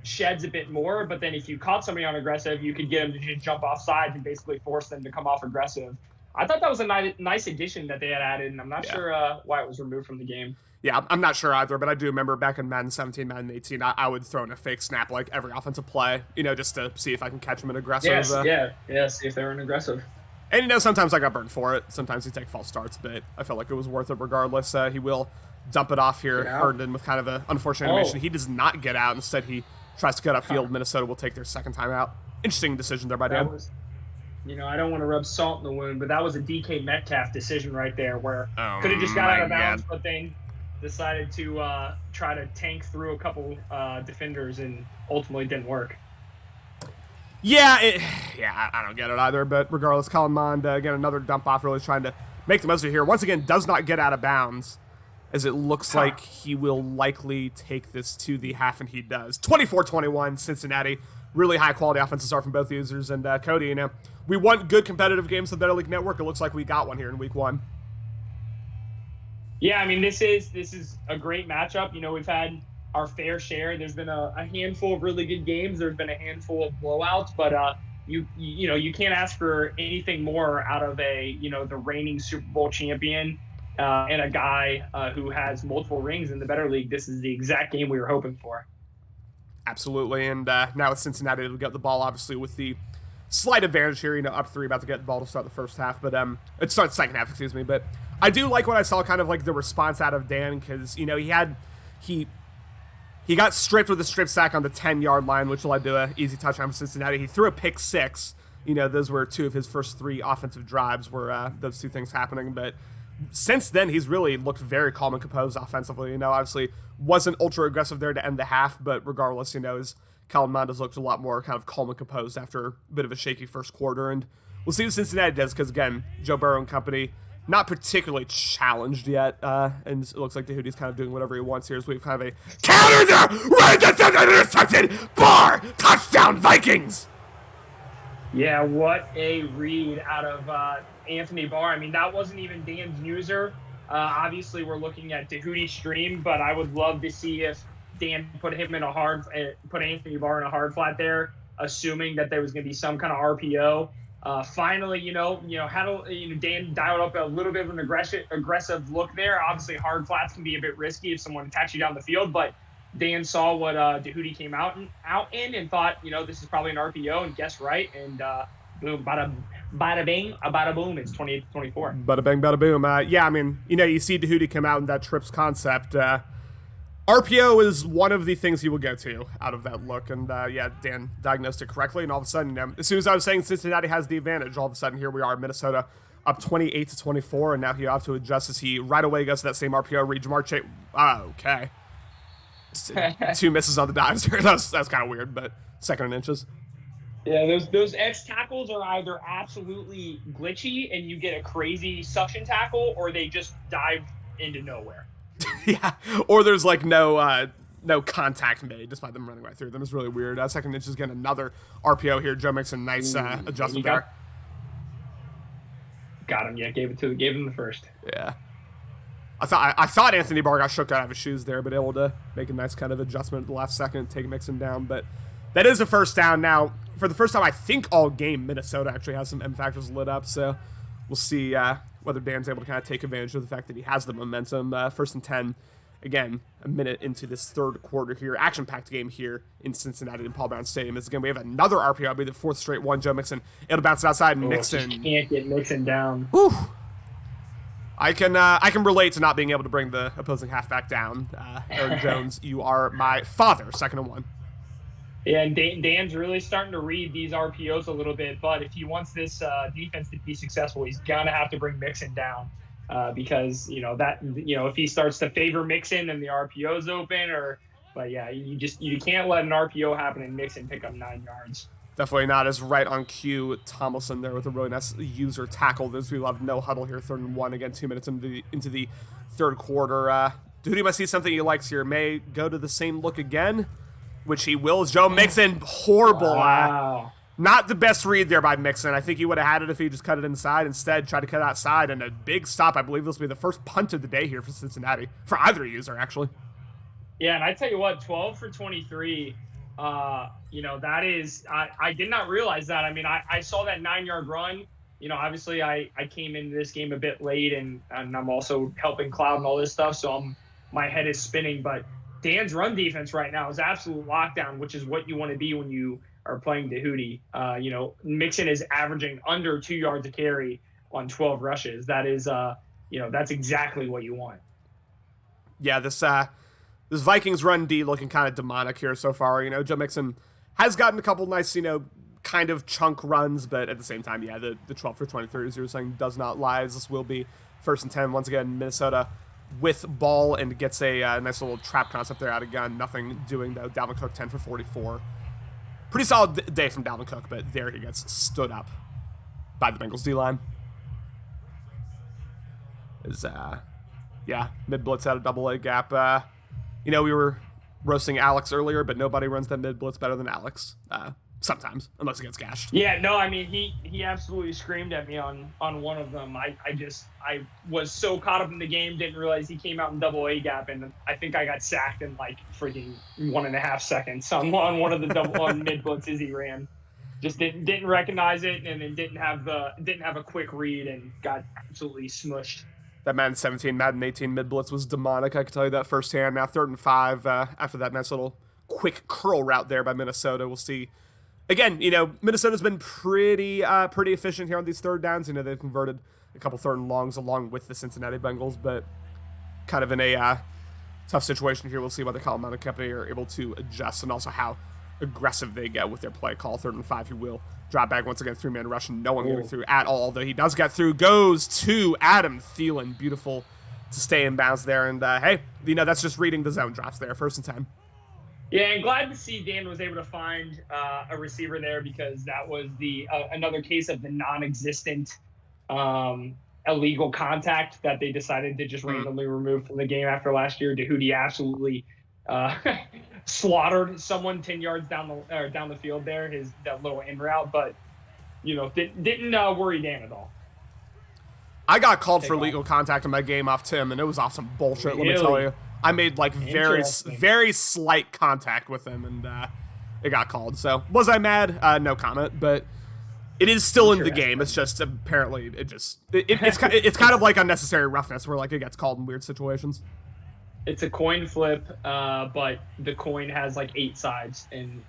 sheds a bit more, but then if you caught somebody on aggressive, you could get them to just jump off sides and basically force them to come off aggressive. I thought that was a nice addition that they had added, and I'm not sure why it was removed from the game. Yeah, I'm not sure either, but I do remember back in Madden 17, Madden 18, I would throw in a fake snap like every offensive play, just to see if I can catch them in aggressive. See if they were in aggressive. And, sometimes I got burned for it. Sometimes he take false starts, but I felt like it was worth it regardless. He will dump it off here, Herndon with kind of an unfortunate animation. He does not get out. Instead, he tries to cut upfield. Minnesota will take their second time out. Interesting decision there by Dan. I don't want to rub salt in the wound, but that was a DK Metcalf decision right there where could have just got out of bounds, but then decided to try to tank through a couple defenders and ultimately didn't work. I don't get it either, but regardless, Colin Mond, again, another dump off, really trying to make the most of it here. Once again, does not get out of bounds, as it looks like he will likely take this to the half, and he does. 24-21, Cincinnati. Really high-quality offensive start from both users. And, Cody, we want good competitive games on the Better League Network. It looks like we got one here in Week 1. Yeah, I mean, this is a great matchup. We've had our fair share. There's been a handful of really good games. There's been a handful of blowouts, but you can't ask for anything more out of the reigning Super Bowl champion and a guy who has multiple rings in the Better League. This is the exact game we were hoping for. Absolutely, and now with Cincinnati, it'll get the ball, obviously, with the slight advantage here, up 3, about to get the ball to start the first half, but it starts second half, excuse me, but I do like what I saw, kind of like the response out of Dan, because, he got stripped with a strip sack on the 10-yard line, which led to an easy touchdown for Cincinnati. He threw a pick 6. Those were 2 of his first 3 offensive drives were those 2 things happening, but since then, he's really looked very calm and composed offensively. Obviously wasn't ultra aggressive there to end the half, but regardless, his Kellen Mond has looked a lot more kind of calm and composed after a bit of a shaky first quarter. And we'll see what Cincinnati does, because again, Joe Burrow and company not particularly challenged yet, and it looks like Tahuti's kind of doing whatever he wants here as we have a counter there, right intercepted, bar, touchdown Vikings. Yeah, what a read out of Anthony Barr. I mean, that wasn't even Dan's user. Obviously, we're looking at Tahuti's stream, but I would love to see if Dan put Anthony Barr in a hard flat there, assuming that there was going to be some kind of RPO. Finally, Dan dialed up a little bit of an aggressive look there. Obviously, hard flats can be a bit risky if someone attacks you down the field, but Dan saw what Dehudi came out in and thought, this is probably an RPO, and guessed right, and boom, bada bing, bada boom, it's 28-24. Bada bang, bada boom. Yeah, I mean, you see Dehudi come out in that trips concept. RPO is one of the things he will go to out of that look, and yeah, Dan diagnosed it correctly, and all of a sudden, as soon as I was saying Cincinnati has the advantage, all of a sudden here we are, Minnesota up 28-24, and now he have to adjust as he right away goes to that same RPO read. Jamar Chase, okay. 2 misses on the dives here. That's kind of weird, but 2nd and inches. Yeah, those X tackles are either absolutely glitchy and you get a crazy suction tackle, or they just dive into nowhere. Yeah, or there's like no contact made despite them running right through them. It's really weird. 2nd inch is getting another RPO here. Joe makes a nice adjustment there. Got him. Yeah, gave him the first. Yeah. I thought Anthony Barr got shook out of his shoes there, but able to make a nice kind of adjustment at the last second, take Mixon down. But that is a first down. Now, for the first time, I think all game, Minnesota actually has some M factors lit up. So we'll see whether Dan's able to kind of take advantage of the fact that he has the momentum. 1st and 10. Again, a minute into this 3rd quarter here. Action-packed game here in Cincinnati in Paul Brown Stadium. As again, we have another RPO. It'll be the 4th straight one. Joe Mixon, it'll bounce outside, and Mixon can't get Mixon down. Whew. I can relate to not being able to bring the opposing halfback down. Aaron Jones, you are my father. 2nd and 1. Yeah, and Dan's really starting to read these RPOs a little bit, but if he wants this defense to be successful, he's gonna have to bring Mixon down because if he starts to favor Mixon, then the RPO's open. But yeah, you can't let an RPO happen and Mixon pick up 9 yards. Definitely not. As right on cue, Tomlinson there with a really nice user tackle. As we will have no huddle here, 3rd and 1. Again, 2 minutes into the 3rd quarter. Duty must see something he likes here. May go to the same look again, which he will. As Joe Mixon, horrible. Wow. Not the best read there by Mixon. I think he would have had it if he just cut it inside. Instead, tried to cut it outside, and a big stop. I believe this will be the first punt of the day here for Cincinnati. For either user, actually. Yeah, and I tell you what, 12 for 23. That is, I did not realize that. I mean, I saw that 9-yard run. Obviously I came into this game a bit late and I'm also helping Cloud and all this stuff. So my head is spinning, but Dan's run defense right now is absolute lockdown, which is what you want to be when you are playing Dehudi. Mixon is averaging under 2 yards a carry on 12 rushes. That is, that's exactly what you want. Yeah, this Vikings run D looking kind of demonic here so far. Joe Mixon has gotten a couple nice, kind of chunk runs, but at the same time, yeah, the 12 for 23, as you were saying, does not lie. This will be 1st and 10. Once again, Minnesota with ball and gets a nice little trap concept there out of gun. Nothing doing, though. Dalvin Cook, 10 for 44. Pretty solid day from Dalvin Cook, but there he gets stood up by the Bengals D-line. Mid-blitz out of double-A gap. We were roasting Alex earlier, but nobody runs that mid-blitz better than Alex. Sometimes, unless it gets gashed. Yeah, no, I mean, he absolutely screamed at me on one of them. I was so caught up in the game, didn't realize he came out in double-A gap, and I think I got sacked in like freaking 1.5 seconds on one of the on mid-blitzes he ran. Just didn't recognize it, and then didn't have a quick read and got absolutely smushed. That Madden 17, Madden 18 mid-blitz was demonic, I can tell you that firsthand. Now 3rd and 5 after that nice little quick curl route there by Minnesota. We'll see. Again, Minnesota's been pretty efficient here on these 3rd downs. They've converted a couple 3rd and longs along with the Cincinnati Bengals, but kind of in a tough situation here. We'll see whether Colorado and company are able to adjust and also how aggressive they get with their play call. 3rd and 5, he will drop back once again, 3-man rush, and no one getting through at all. Although he does get through, goes to Adam Thielen. Beautiful to stay in bounds there. And hey, that's just reading the zone drops there. 1st and 10. Yeah, and glad to see Dan was able to find a receiver there, because that was the another case of the non-existent illegal contact that they decided to just randomly remove from the game after last year. Dehudi absolutely slaughtered someone 10 yards down the field there, that little in route, but didn't worry Dan at all. I got called for legal contact in my game off Tim, and it was off some bullshit. Really? Let me tell you, I made like very slight contact with him, and it got called. So was I mad? No comment, but it is still in the game. It's just apparently it's kind of like unnecessary roughness where like it gets called in weird situations. It's a coin flip, but the coin has like 8 sides, and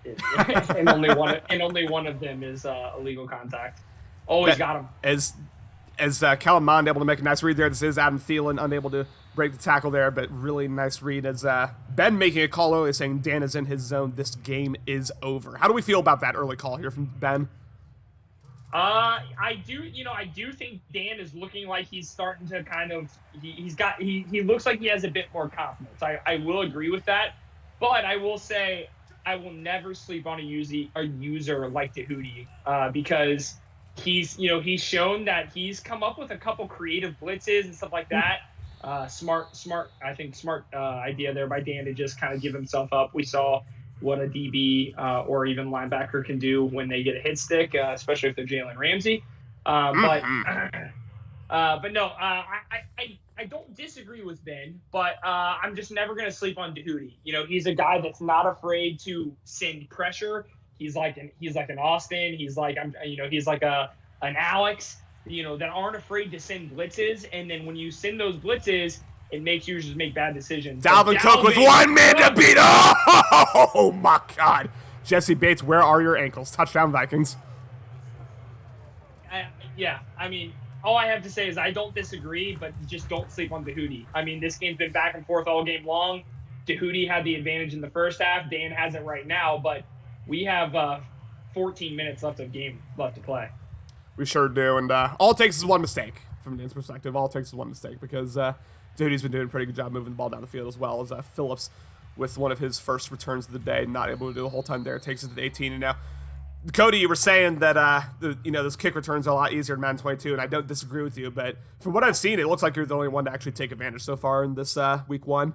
and only one of them is illegal contact. Always got him. As Kellen Mond able to make a nice read there. This is Adam Thielen unable to break the tackle there, but really nice read as Ben making a call early saying Dan is in his zone. This game is over. How do we feel about that early call here from Ben? I do think Dan is looking like he's starting to kind of he looks like he has a bit more confidence. I will agree with that, but I will say I will never sleep on a user like Tahuti because he's shown that he's come up with a couple creative blitzes and stuff like that. Smart idea there by Dan to just kind of give himself up. We saw what a DB or even linebacker can do when they get a hit stick, especially if they're Jalen Ramsey. But no, I don't disagree with Ben, but I'm just never going to sleep on Tahuti. He's a guy that's not afraid to send pressure. He's like an Austin. He's like an Alex. That aren't afraid to send blitzes, and then when you send those blitzes, it makes users make bad decisions. Dalvin Cook with 1 man to beat. Oh my God, Jesse Bates, where are your ankles? Touchdown Vikings. All I have to say is I don't disagree, but just don't sleep on Tahuti. This game's been back and forth all game long. Tahuti had the advantage in the first half. Dan has it right now, but we have 14 minutes left to play. We sure do, and all it takes is one mistake from Dan's perspective. All it takes is one mistake because Tahuti's been doing a pretty good job moving the ball down the field as well as Phillips with one of his first returns of the day, not able to do the whole time there. Takes it to the 18, and now Cody, you were saying that those kick returns are a lot easier in Madden 22, and I don't disagree with you, but from what I've seen, it looks like you're the only one to actually take advantage so far in this week 1.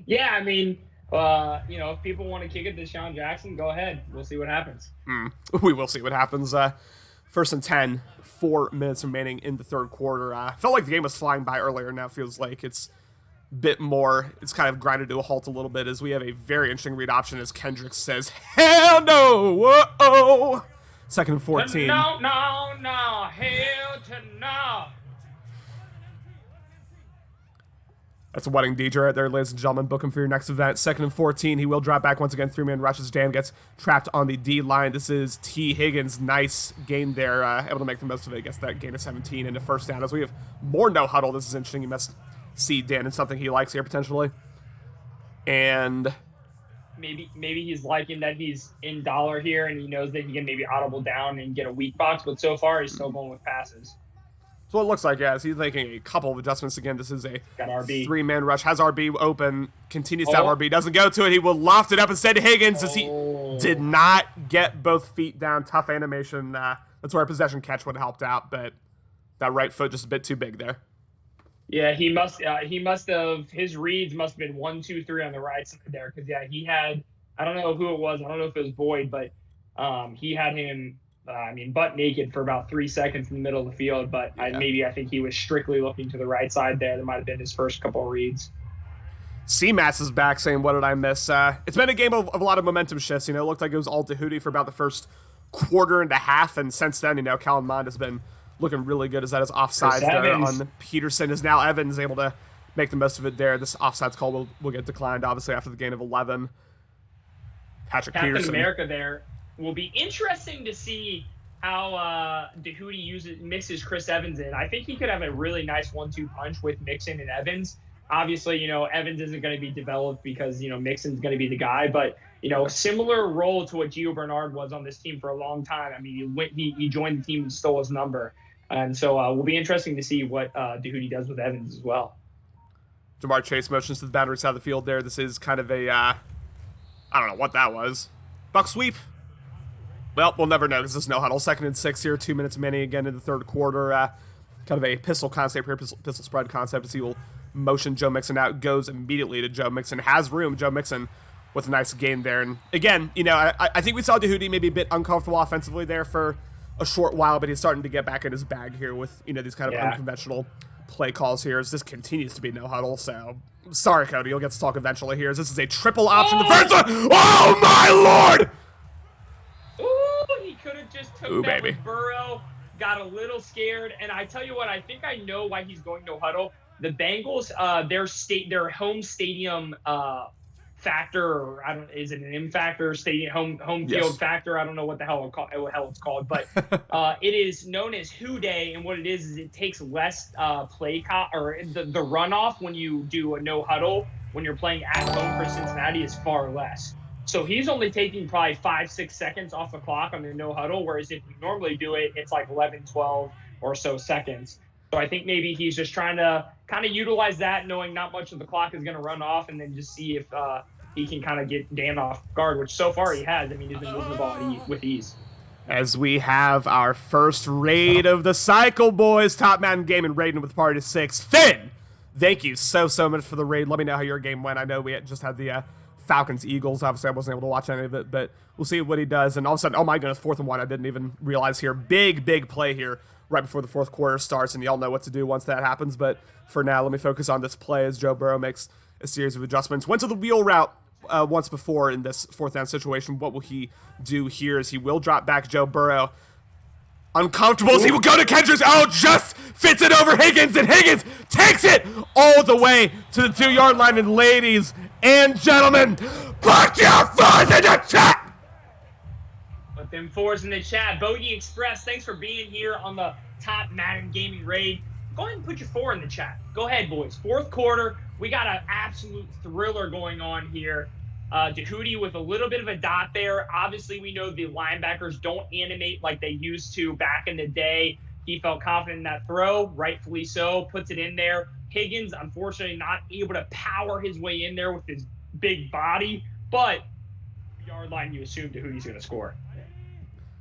Yeah, if people want to kick it to Deshaun Jackson, go ahead. We'll see what happens. We will see what happens. First and 10, 4 minutes remaining in the third quarter. Felt like the game was flying by earlier. Now it feels like it's a bit more. It's kind of grinded to a halt a little bit as we have a very interesting read option as Kendrick says, hell no, whoa. Second and 14. No, hell to no. That's a wedding DJ right there, ladies and gentlemen. Book him for your next event. Second and 14. He will drop back once again. 3-man rushes. Dan gets trapped on the D line. This is T. Higgins. Nice game there. Able to make the most of it. Gets that gain of 17 and a first down. As we have more no huddle. This is interesting. You must see Dan in something he likes here potentially. And maybe he's liking that he's in dollar here and he knows that he can maybe audible down and get a weak box. But so far, he's still going with passes. So it looks like, yes, he's making a couple of adjustments. Again, this is a got RB. 3-man rush. Has RB open. Continues to have RB. Doesn't go to it. He will loft it up instead to Higgins as he did not get both feet down. Tough animation. That's where a possession catch would have helped out, but that right foot just a bit too big there. Yeah, he must have, his reads must have been 1, 2, 3 on the right side there. Because, yeah, he had, I don't know who it was. I don't know if it was Boyd, but he had him, butt naked for about 3 seconds in the middle of the field. But I think he was strictly looking to the right side there. That might have been his first couple of reads. CMAS is back saying, what did I miss? It's been a game of a lot of momentum shifts. It looked like it was all Tahuti for about the first quarter and a half. And since then, Kellen Mond has been looking really good. Is that his offsides there on Peterson? Is now Evans able to make the most of it there? This offsides call will get declined, obviously, after the gain of 11. Patrick Captain Peterson. America there. Will be interesting to see how Tahuti mixes Chris Evans in. I think he could have a really nice 1-2 punch with Mixon and Evans. Obviously, Evans isn't going to be developed because, Mixon's going to be the guy. But, similar role to what Gio Bernard was on this team for a long time. He joined the team and stole his number. And so will be interesting to see what Tahuti does with Evans as well. Jamar Chase motions to the boundary side of the field there. This is kind of a, I don't know what that was. Buck sweep. Well, we'll never know because there's no huddle. 2nd and 6 here, 2 minutes remaining again in the third quarter. Kind of a pistol concept here, pistol spread concept as he will motion Joe Mixon out. Goes immediately to Joe Mixon. Has room. Joe Mixon with a nice gain there. And again, I think we saw Tahuti maybe a bit uncomfortable offensively there for a short while, but he's starting to get back in his bag here with, these kind of unconventional play calls here as this continues to be no huddle. So sorry, Cody, you'll get to talk eventually here as this is a triple option. The first one. Oh my Lord! He could have just took that with Burrow, got a little scared, and I tell you what, I think I know why he's going no huddle. The Bengals, their home stadium factor, or I don't, is it an M factor, stadium home field Yes. factor? I don't know what the hell it's called, but it is known as Who Day, and what it is it takes less or the runoff when you do a no huddle when you're playing at home for Cincinnati is far less. So he's only taking probably 5-6 seconds off the clock on the no huddle, whereas if you normally do it, it's like 11, 12 or so seconds. So I think maybe he's just trying to kind of utilize that, knowing not much of the clock is going to run off, and then just see if he can kind of get Dan off guard, which so far he has. I mean, he's been moving the ball with ease. As we have our first raid of the cycle, boys. Top Mountain Gaming raiding with party 6. Finn, thank you so much for the raid. Let me know how your game went. I know we just had the Falcons-Eagles. Obviously, I wasn't able to watch any of it, but we'll see what he does. And all of a sudden, oh my goodness, 4th and 1. I didn't even realize here. Big play here right before the 4th quarter starts, and y'all know what to do once that happens. But for now, let me focus on this play as Joe Burrow makes a series of adjustments. Went to the wheel route once before in this 4th down situation. What will he do here? Is he will drop back Joe Burrow. Uncomfortable as he will go to Kendricks. Oh, just fits it over Higgins, and Higgins takes it all the way to the 2-yard line. And ladies and gentlemen, put your fours in the chat. Put them fours in the chat. Bogey Express, thanks for being here on the Top Madden Gaming raid. Go ahead and put your 4 in the chat. Go ahead, boys. 4th quarter, we got an absolute thriller going on here. Tahuti with a little bit of a dot there. Obviously, we know the linebackers don't animate like they used to back in the day. He felt confident in that throw, rightfully so, puts it in there. Higgins, unfortunately, not able to power his way in there with his big body, but yard line, you assume Tahuti's going to score.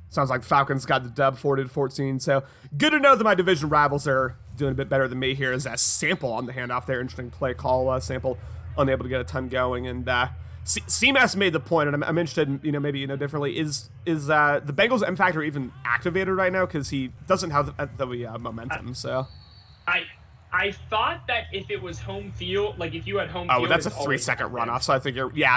Sounds like Falcons got the dub 40-14. So good to know that my division rivals are doing a bit better than me here. Is that Sample on the handoff there? Interesting play call. Sample unable to get a ton going, and CMAS made the point, and I'm interested in, maybe differently. Is the Bengals M factor even activated right now? Because he doesn't have the momentum. So I thought that if it was home field, like if you had home field, that's a 3-second runoff. So I think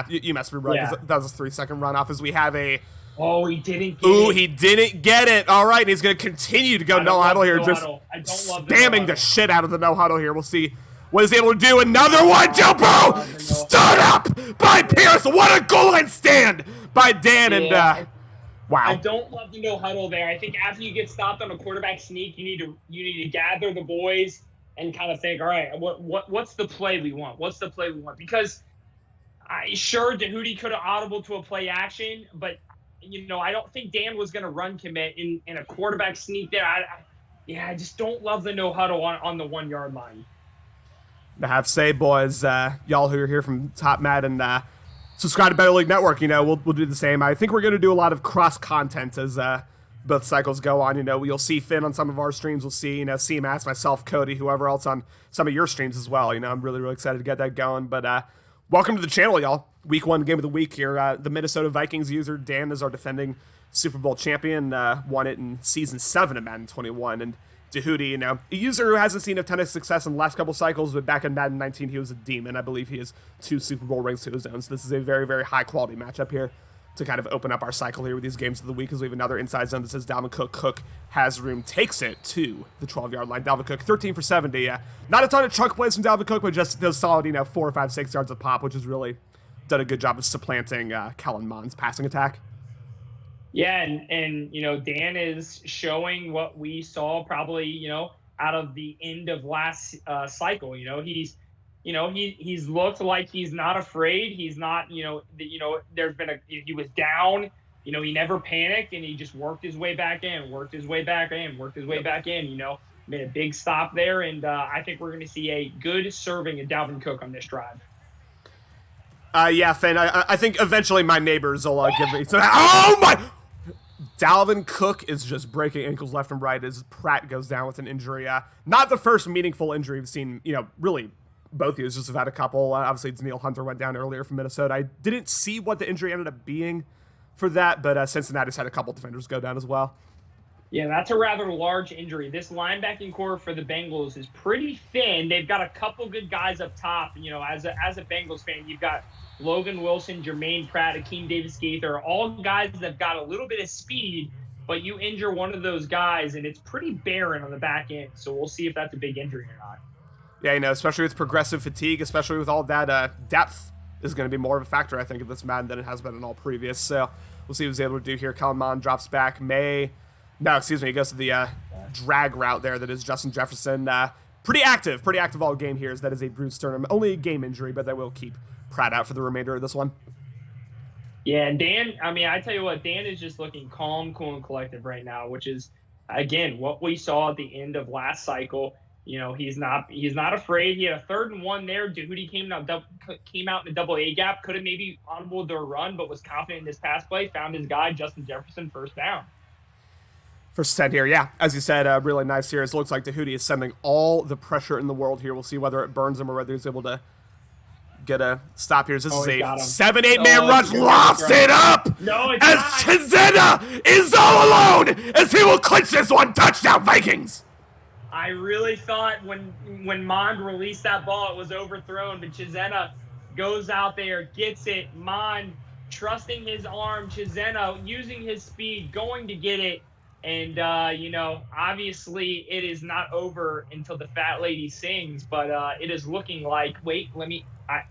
you must be right. Yeah. That was a 3-second runoff. As we have a he didn't get it. He didn't get it. All right, and he's going to continue to go no huddle here, just spamming the shit out of the no huddle here. We'll see what he's able to do. Another one, Joe Burrow, stood up by Pierce. What a goal line stand by Dan, and wow. I don't love the no huddle there. I think after you get stopped on a quarterback sneak, you need to gather the boys and kind of think, all right, what's the play we want? What's the play we want? Because sure, Tahuti could have audible to a play action, but I don't think Dan was going to run commit in a quarterback sneak there. I just don't love the no huddle on the 1-yard line. I have to say, boys, y'all who are here from Top Madden, subscribe to Better League Network. We'll do the same. I think we're going to do a lot of cross content as both cycles go on. You'll see Finn on some of our streams. We'll see, CMAS, myself, Cody, whoever else on some of your streams as well. I'm really, really excited to get that going. But welcome to the channel, y'all. Week 1 game of the week here. The Minnesota Vikings user, Dan, is our defending Super Bowl champion. Won it in Season 7 of Madden 21. And Tahuti, a user who hasn't seen a ton of success in the last couple cycles, but back in Madden 19, he was a demon. I believe he has 2 Super Bowl rings to his own. So this is a very, very high-quality matchup here to kind of open up our cycle here with these games of the week, as we have another inside zone that says Dalvin Cook. Cook has room, takes it to the 12-yard line. Dalvin Cook, 13 for 70. Not a ton of chunk plays from Dalvin Cook, but just those solid, 4 or 5, 6 yards of pop, which has really done a good job of supplanting Kellen Mond's passing attack. Yeah, and Dan is showing what we saw probably, out of the end of last cycle. He's looked like he's not afraid. He's not, there's been he was down, he never panicked, and he just worked his way back in, made a big stop there. And I think we're going to see a good serving of Dalvin Cook on this drive. Yeah, Finn, I think eventually my neighbors will give me some. Oh my! Dalvin Cook is just breaking ankles left and right as Pratt goes down with an injury. Not the first meaningful injury we've seen, really both users have had a couple. Obviously, Danielle Hunter went down earlier from Minnesota. I didn't see what the injury ended up being for that, but Cincinnati's had a couple defenders go down as well. Yeah, that's a rather large injury. This linebacking core for the Bengals is pretty thin. They've got a couple good guys up top. As a Bengals fan, you've got Logan Wilson, Jermaine Pratt, Akeem Davis-Gaither, all guys that have got a little bit of speed, but you injure one of those guys, and it's pretty barren on the back end. So we'll see if that's a big injury or not. Yeah, especially with progressive fatigue, especially with all that depth is going to be more of a factor, I think, in this Madden than it has been in all previous. So we'll see what he's able to do here. Kellen Mond drops back. He goes to the drag route there that is Justin Jefferson. Pretty active all game here. That is a bruised sternum. Only a game injury, but they will keep Pratt out for the remainder of this one. Yeah, and Dan, I tell you what, Dan is just looking calm, cool, and collective right now, which is, again, what we saw at the end of last cycle. He's not afraid. He had a 3rd and 1 there. Doody came out in a double A gap. Could have maybe onboarded their run, but was confident in his pass play. Found his guy, Justin Jefferson, first down. First 10 here, yeah. As you said, really nice here. It looks like Doody is sending all the pressure in the world here. We'll see whether it burns him or whether he's able to get a stop here. This is a 7-8 man rush. Lofts it up! No, it's as not. Chisena is all alone as he will clinch this one. Touchdown, Vikings! I really thought when Mond released that ball, it was overthrown, but Chisena goes out there, gets it. Mond trusting his arm, Chisena using his speed, going to get it. And, obviously it is not over until the fat lady sings, but it is looking like,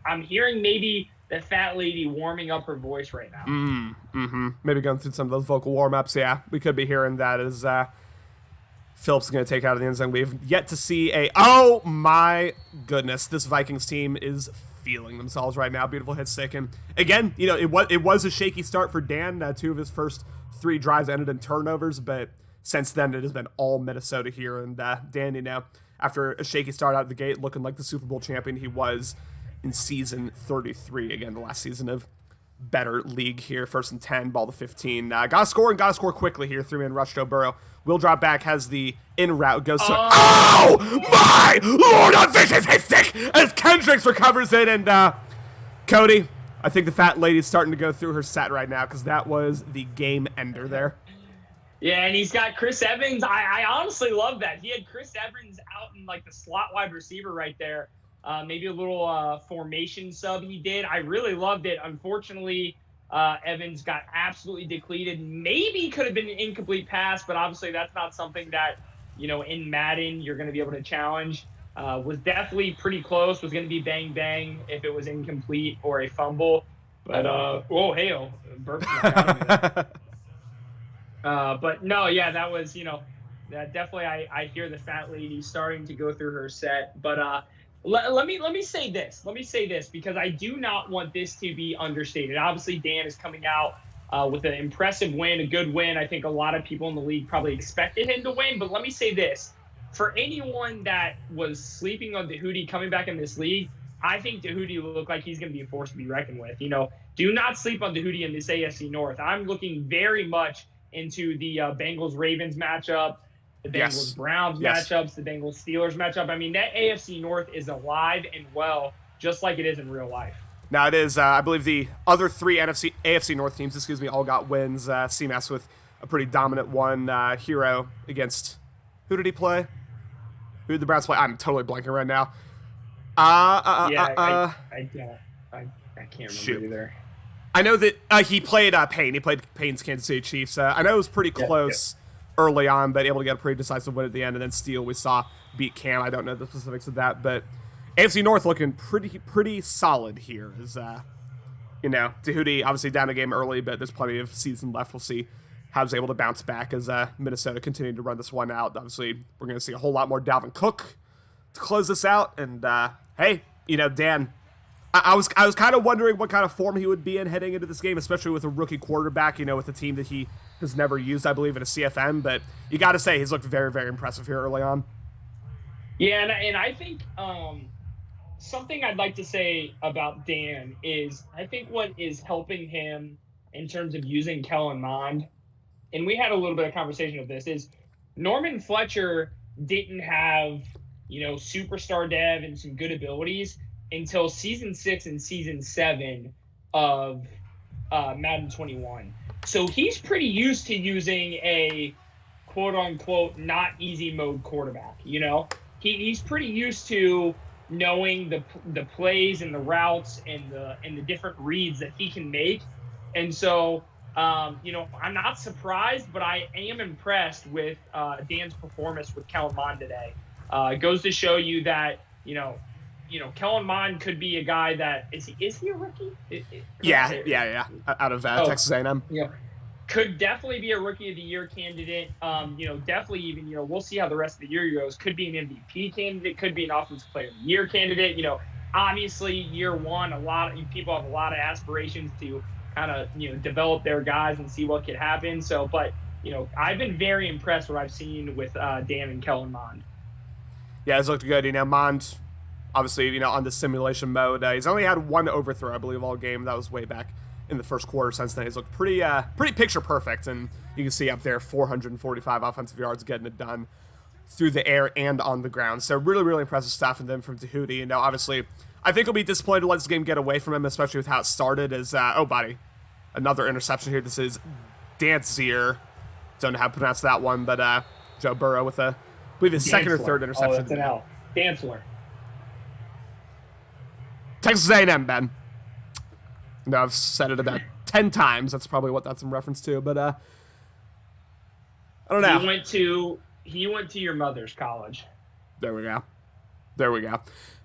I'm hearing maybe the fat lady warming up her voice right now. Maybe going through some of those vocal warm-ups. Yeah, we could be hearing that as Phillips is going to take out of the end zone. We've yet to see oh my goodness, this Vikings team is feeling themselves right now. Beautiful hit stick. And again, it was a shaky start for Dan. 2 of his first 3 drives ended in turnovers, but since then it has been all Minnesota here. And Dan, after a shaky start out of the gate, looking like the Super Bowl champion he was in season 33, again, the last season of better league here. 1st and 10, ball to 15. Gotta score quickly here. 3-man rush. Joe Burrow will drop back, has the in route, goes to oh my lord, a vicious hit stick as Kendricks recovers it. And Cody, I think the fat lady's starting to go through her set right now because that was the game ender there. Yeah, and he's got Chris Evans. I honestly love that. He had Chris Evans out in like the slot wide receiver right there. Maybe a little formation sub he did. I really loved it. Unfortunately, Evans got absolutely depleted. Maybe could have been an incomplete pass, but obviously that's not something that, in Madden you're going to be able to challenge. Was definitely pretty close. Was going to be bang bang if it was incomplete or a fumble. But burp. But no, yeah, that was that definitely. I hear the fat lady starting to go through her set. But let me say this. Let me say this because I do not want this to be understated. Obviously, Dan is coming out with an impressive win, a good win. I think a lot of people in the league probably expected him to win. But let me say this. For anyone that was sleeping on Doody coming back in this league, I think Doody will look like he's going to be a force to be reckoned with. Do not sleep on Doody in this AFC North. I'm looking very much into the Bengals-Ravens matchup, the Bengals-Browns matchups, the Bengals-Steelers matchup. I mean, that AFC North is alive and well, just like it is in real life. Now it is, I believe the other 3 AFC North teams, all got wins. CMS with a pretty dominant one. Hero against, who did he play? Who did the Browns play? I'm totally blanking right now. I can't remember either. I know that he played Payne. He played Payne's Kansas City Chiefs. I know it was pretty close early on, but able to get a pretty decisive win at the end. And then Steele, we saw beat Cam. I don't know the specifics of that, but AFC North looking pretty solid here. As Doody obviously down a game early, but there's plenty of season left. We'll see how he's able to bounce back as Minnesota continued to run this one out. Obviously, we're going to see a whole lot more Dalvin Cook to close this out. And hey, Dan, I was kind of wondering what kind of form he would be in heading into this game, especially with a rookie quarterback, with a team that he has never used, I believe, in a CFM. But you got to say he's looked very, very impressive here early on. Yeah, and I think something I'd like to say about Dan is I think what is helping him in terms of using Kellen Mond, and we had a little bit of conversation of this, is Norman Fletcher didn't have, superstar dev and some good abilities until season 6 and season 7 of Madden 21. So he's pretty used to using a quote unquote not easy mode quarterback. He's pretty used to knowing the plays and the routes and the different reads that he can make. And so I'm not surprised, but I am impressed with Dan's performance with Kellen Mond today. It goes to show you that Kellen Mond could be a guy that is he a rookie? Yeah. Out of Texas A&M. Could definitely be a rookie of the year candidate. Definitely even, we'll see how the rest of the year goes. Could be an MVP candidate, could be an offensive player of the year candidate. Obviously year one, a lot of people have a lot of aspirations to kind of, develop their guys and see what could happen. So, but, I've been very impressed what I've seen with Dan and Kellen Mond. Yeah, it's looked good. Mond, obviously, on the simulation mode, he's only had one overthrow, I believe, all game. That was way back in the first quarter. Since then, he's looked pretty picture perfect, and you can see up there 445 offensive yards getting it done through the air and on the ground. So really, really impressive stuff. And then from Tahuti, obviously, I think he'll be disappointed to let this game get away from him, especially with how it started. Another interception here. This is Dancier. Don't know how to pronounce that one, but Joe Burrow with I believe his second or third interception. Oh, that's an L. Dancler. Texas A&M, Ben. No, I've said it about 10 times. That's probably what that's in reference to. But I don't know. He went to your mother's college. There we go.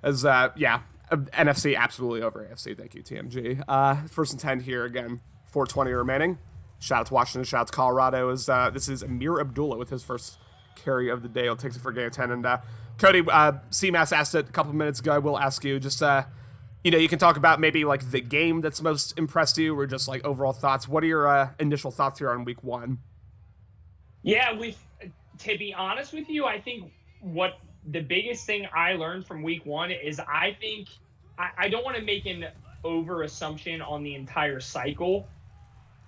As NFC absolutely over AFC. Thank you, TMG. First and 10 here again. 4:20 remaining. Shout out to Washington. Shout out to Colorado. This is Amir Abdullah with his first carry of the day. He'll take it for game 10. And Cody, CMAS asked it a couple minutes ago. I will ask you just. You can talk about maybe like the game that's most impressed you, or just like overall thoughts. What are your initial thoughts here on week one? Yeah, to be honest with you, I think what the biggest thing I learned from week one is I think I don't want to make an over assumption on the entire cycle,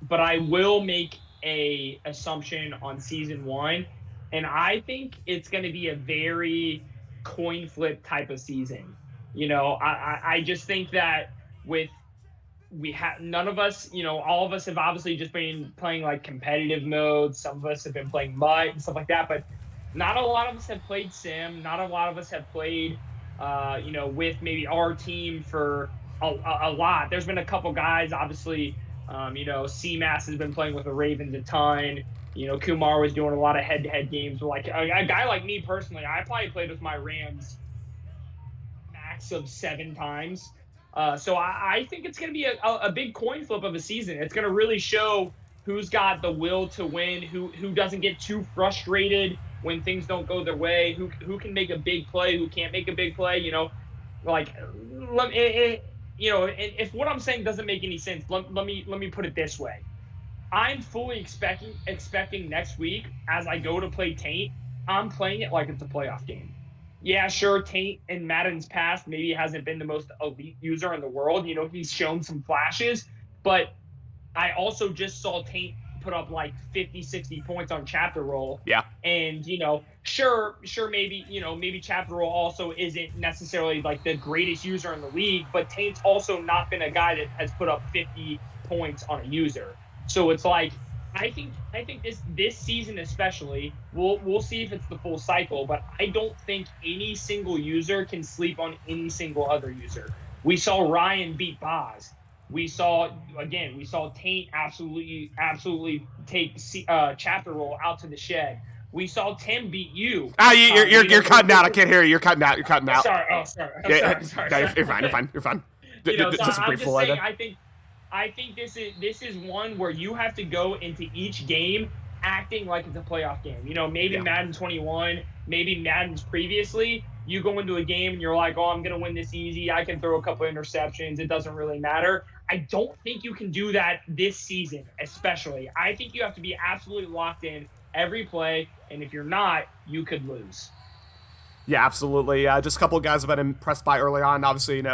but I will make a assumption on season one, and I think it's going to be a very coin flip type of season. I just think that none of us, all of us have obviously just been playing like competitive mode. Some of us have been playing MUT and stuff like that, but not a lot of us have played Sim. Not a lot of us have played, with maybe our team for a lot. There's been a couple guys, obviously, CMAS has been playing with the Ravens a ton. Kumar was doing a lot of head-to-head games. Like a guy like me personally, I probably played with my Rams max of 7 times. So I think it's going to be a big coin flip of a season. It's going to really show who's got the will to win, who doesn't get too frustrated when things don't go their way, who can make a big play, who can't make a big play. If what I'm saying doesn't make any sense, let me put it this way. I'm fully expecting next week as I go to play Taint, I'm playing it like it's a playoff game. Yeah, sure, Taint in Madden's past maybe hasn't been the most elite user in the world. He's shown some flashes, but I also just saw Taint put up like 50, 60 points on Chapter Roll. Yeah. And, sure, maybe Chapter Roll also isn't necessarily like the greatest user in the league, but Taint's also not been a guy that has put up 50 points on a user. So it's like, I think this season especially, we'll see if it's the full cycle, but I don't think any single user can sleep on any single other user. We saw Ryan beat Boz. We saw Taint absolutely take Chapter Roll out to the shed. We saw Tim beat you. You're cutting out. I can't hear you. You're cutting out. Sorry. I'm sorry. You're fine. Just a brief delay. I think this is one where you have to go into each game acting like it's a playoff game. Maybe Madden 21, maybe Madden's previously, you go into a game and you're like, oh, I'm going to win this easy. I can throw a couple interceptions. It doesn't really matter. I don't think you can do that this season, especially. I think you have to be absolutely locked in every play, and if you're not, you could lose. Yeah, absolutely. Just a couple of guys I've been impressed by early on. Obviously,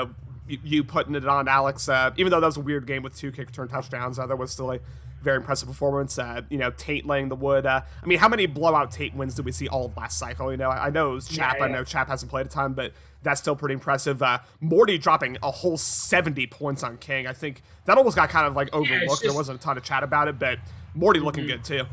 you putting it on Alex, even though that was a weird game with 2 kick return touchdowns, that was still a very impressive performance. Tate laying the wood. How many blowout Tate wins did we see all of last cycle? I know it was Chap. Yeah. I know Chap hasn't played a ton, but that's still pretty impressive. Morty dropping a whole 70 points on King. I think that almost got kind of like overlooked. There wasn't a ton of chat about it, but Morty looking good too.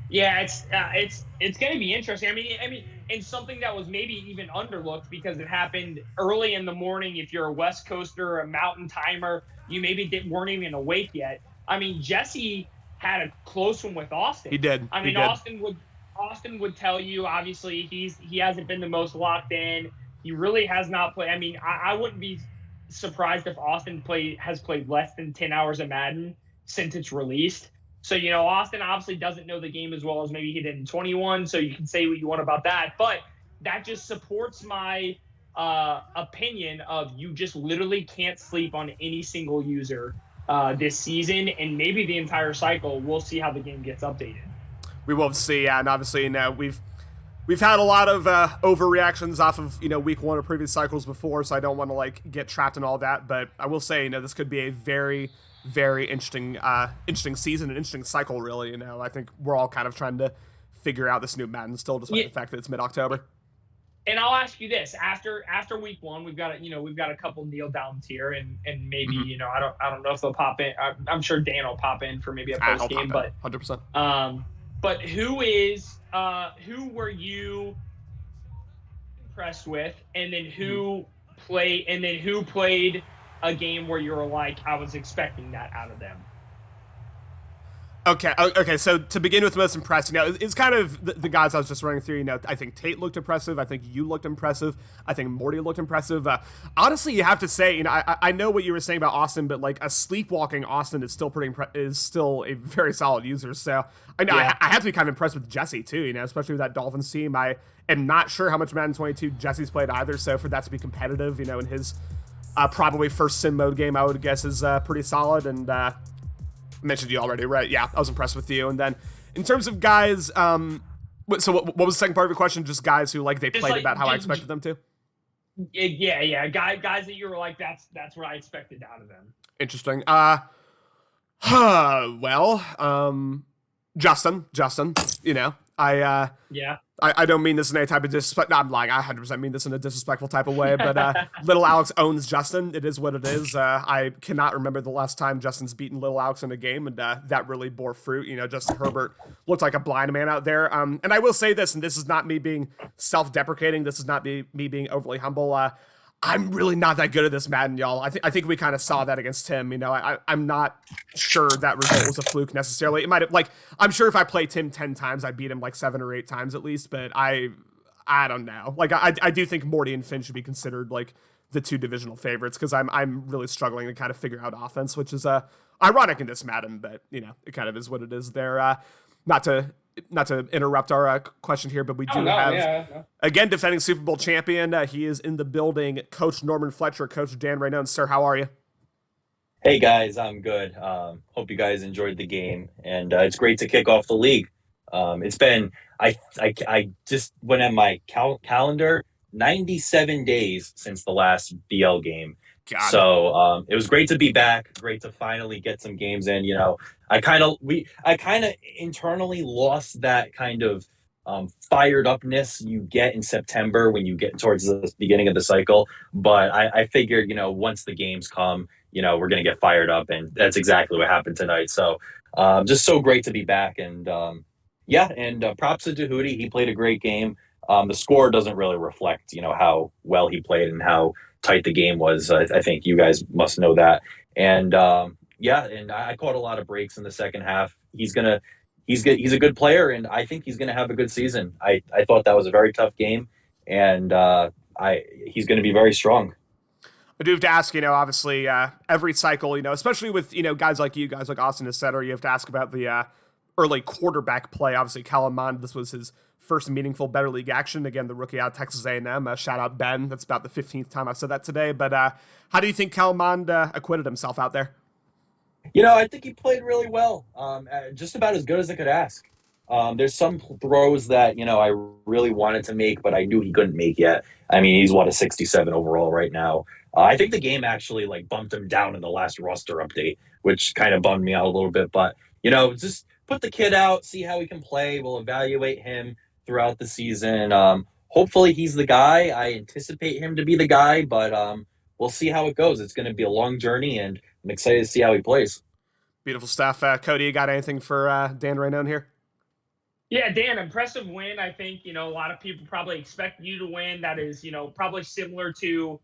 Yeah, it's going to be interesting. I mean, and something that was maybe even underlooked because it happened early in the morning. If you're a West Coaster, a mountain timer, you maybe weren't even awake yet. I mean, Jesse had a close one with Austin. He did. Austin would tell you, obviously, he hasn't been the most locked in. He really has not played. I mean, I wouldn't be surprised if Austin has played less than 10 hours of Madden since it's released. So, Austin obviously doesn't know the game as well as maybe he did in 21. So you can say what you want about that. But that just supports my opinion of you just literally can't sleep on any single user this season and maybe the entire cycle. We'll see how the game gets updated. We will see, yeah, and obviously, we've had a lot of overreactions off of week one of previous cycles before, so I don't want to get trapped in all that. But I will say, this could be a very, very interesting season, an interesting cycle. Really, I think we're all kind of trying to figure out this new Madden still, despite the fact that it's mid-October. And I'll ask you this: after week one, we've got a couple kneel downs here, and maybe I don't know if they'll pop in. I'm sure Dan will pop in for maybe a post game, but 100%. But who were you impressed with, and then who played a game where you were like, I was expecting that out of them? Okay. So to begin with, most impressive. It's kind of the guys I was just running through. I think Tate looked impressive. I think you looked impressive. I think Morty looked impressive. Honestly, you have to say, I know what you were saying about Austin, but a sleepwalking Austin is still is still a very solid user. So I have to be kind of impressed with Jesse too. Especially with that Dolphins team. I am not sure how much Madden 22 Jesse's played either. So for that to be competitive, in his probably first sim mode game, I would guess is pretty solid. And mentioned you already, right? Yeah, I was impressed with you. And then in terms of guys, so what was the second part of the question? Just guys who they played about how I expected them to? Yeah. Guys that you were like, that's what I expected out of them. Interesting. Justin, I don't mean this in any type of disrespect. No, I'm lying. I 100% mean this in a disrespectful type of way. But Little Alex owns Justin. It is what it is. I cannot remember the last time Justin's beaten Little Alex in a game, and that really bore fruit. Justin Herbert looked like a blind man out there. And I will say this, and this is not me being self-deprecating. This is not me being overly humble. I'm really not that good at this Madden, y'all. I think we kind of saw that against Tim. I'm not sure that result was a fluke necessarily. It might have, I'm sure if I play Tim 10 times, I beat him 7 or 8 times at least, but I don't know. I do think Morty and Finn should be considered the 2 divisional favorites, because I'm really struggling to kind of figure out offense, which is ironic in this Madden, but it kind of is what it is there. Not to interrupt our question here, but we do again, defending Super Bowl champion. He is in the building. Coach Norman Fletcher, Coach Dan Raynone. Sir, how are you? Hey guys, I'm good. Hope you guys enjoyed the game, and it's great to kick off the league. It's been I just went at my calendar, 97 days since the last BL game. So it was great to be back. Great to finally get some games in. I kind of internally lost that kind of fired upness you get in September when you get towards the beginning of the cycle. But I figured, once the games come, we're gonna get fired up, and that's exactly what happened tonight. So just so great to be back, and props to Dahudi. He played a great game. The score doesn't really reflect, how well he played and how tight the game was. I think you guys must know that. And and I caught a lot of breaks in the second half. He's good. He's a good player, and I think he's gonna have a good season. I thought that was a very tough game, and he's gonna be very strong. I do have to ask, obviously every cycle, especially with guys like you, guys like Austin, etc. You have to ask about the early quarterback play. Obviously, Kellen Mond, this was his first meaningful Better League action. Again, the rookie out of Texas A&M. Shout out Ben. That's about the 15th time I've said that today. But how do you think Kellen Mond acquitted himself out there? I think he played really well. Just about as good as I could ask. There's some throws that, I really wanted to make, but I knew he couldn't make yet. I mean, he's a 67 overall right now. I think the game actually bumped him down in the last roster update, which kind of bummed me out a little bit. But, just put the kid out, see how he can play. We'll evaluate him throughout the season. Hopefully he's the guy. I anticipate him to be the guy, but we'll see how it goes. It's going to be a long journey, and I'm excited to see how he plays. Beautiful stuff. Cody, you got anything for Dan Raynone here? Yeah, Dan, impressive win. I think, a lot of people probably expect you to win. That is, probably similar to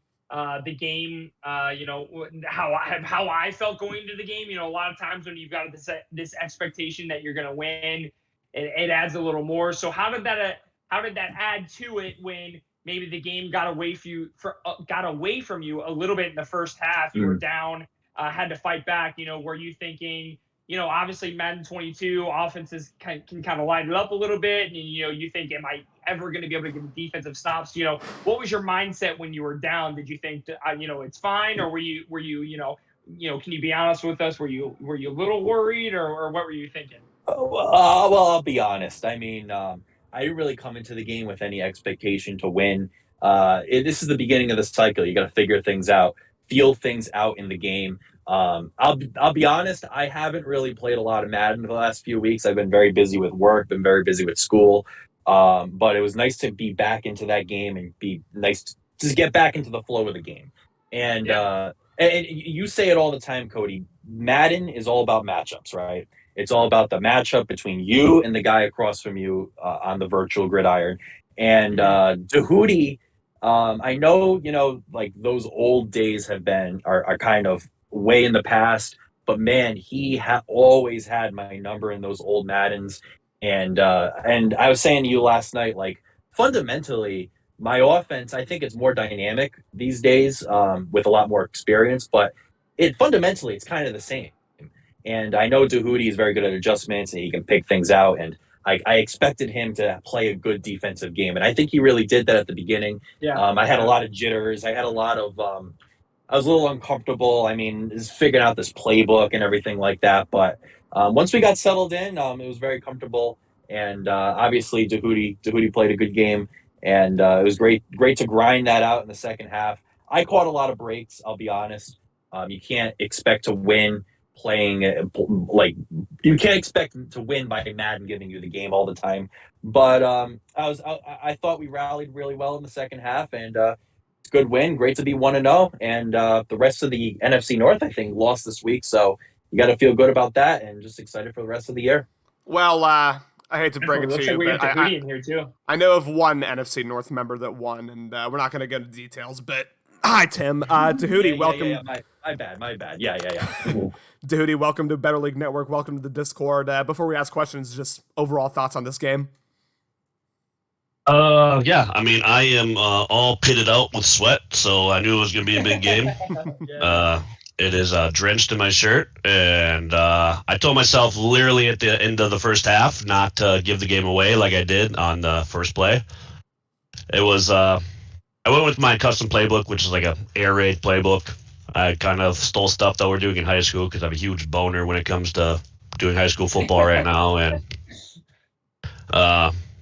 the game, how I felt going into the game. A lot of times when you've got this expectation that you're going to win, it adds a little more. So how did that add to it when maybe the game got away from you a little bit in the first half. You were down, had to fight back. Were you thinking, obviously Madden 22 offenses can kind of light it up a little bit, and you think, am I ever going to be able to get defensive stops? What was your mindset when you were down? Did you think, it's fine, or were you, can you be honest with us? Were you a little worried, or what were you thinking? Well, I'll be honest. I mean, I didn't really come into the game with any expectation to win. This is the beginning of the cycle. You got to figure things out, feel things out in the game. I'll be honest. I haven't really played a lot of Madden the last few weeks. I've been very busy with work, been very busy with school. But it was nice to be back into that game and be nice to just get back into the flow of the game. And and you say it all the time, Cody. Madden is all about matchups, right? It's all about the matchup between you and the guy across from you on the virtual gridiron. And Dahootie, I know, like those old days are kind of way in the past, but man, he always had my number in those old Maddens. And I was saying to you last night, like fundamentally, my offense, I think it's more dynamic these days with a lot more experience, but fundamentally it's kind of the same. And I know Dahootie is very good at adjustments and he can pick things out. And I expected him to play a good defensive game. And I think he really did that at the beginning. I had a lot of jitters. I had a lot of, I was a little uncomfortable. I mean, just figuring out this playbook and everything like that. But once we got settled in, it was very comfortable. And obviously Dahootie played a good game. And it was great to grind that out in the second half. I caught a lot of breaks, I'll be honest. You can't expect to win playing like you can't expect to win by Madden giving you the game all the time. But I thought we rallied really well in the second half, and it's a good win. Great to be 1-0, and the rest of the NFC North, I think, lost this week, so you got to feel good about that, and just excited for the rest of the year. Well, I hate to break it to you, we but got Cody in here too. I know of one NFC North member that won, and we're not going to get into details, but hi, Tim. Dahootie, welcome. Yeah, my bad. Yeah. Dahootie, welcome to Better League Network. Welcome to the Discord. Before we ask questions, just overall thoughts on this game. Yeah, I mean, I am all pitted out with sweat, so I knew it was going to be a big game. It is drenched in my shirt, and I told myself literally at the end of the first half not to give the game away like I did on the first play. It was, I went with my custom playbook, which is like a air raid playbook. I kind of stole stuff that we're doing in high school because I'm a huge boner when it comes to doing high school football right now. And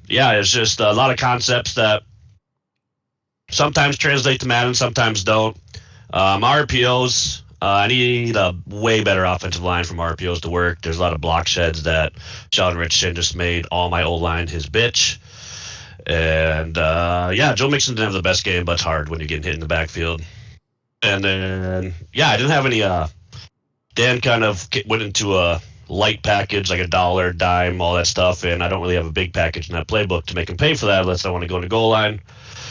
yeah, it's just a lot of concepts that sometimes translate to Madden, sometimes don't. RPOs, I need a way better offensive line from RPOs to work. There's a lot of block sheds that Sean Richardson just made all my O-line his bitch. And yeah, Joe Mixon didn't have the best game, but it's hard when you're getting hit in the backfield. And then, yeah, I didn't have any, Dan kind of went into a light package, like $1, dime, all that stuff, and I don't really have a big package in that playbook to make him pay for that unless I want to go to goal line.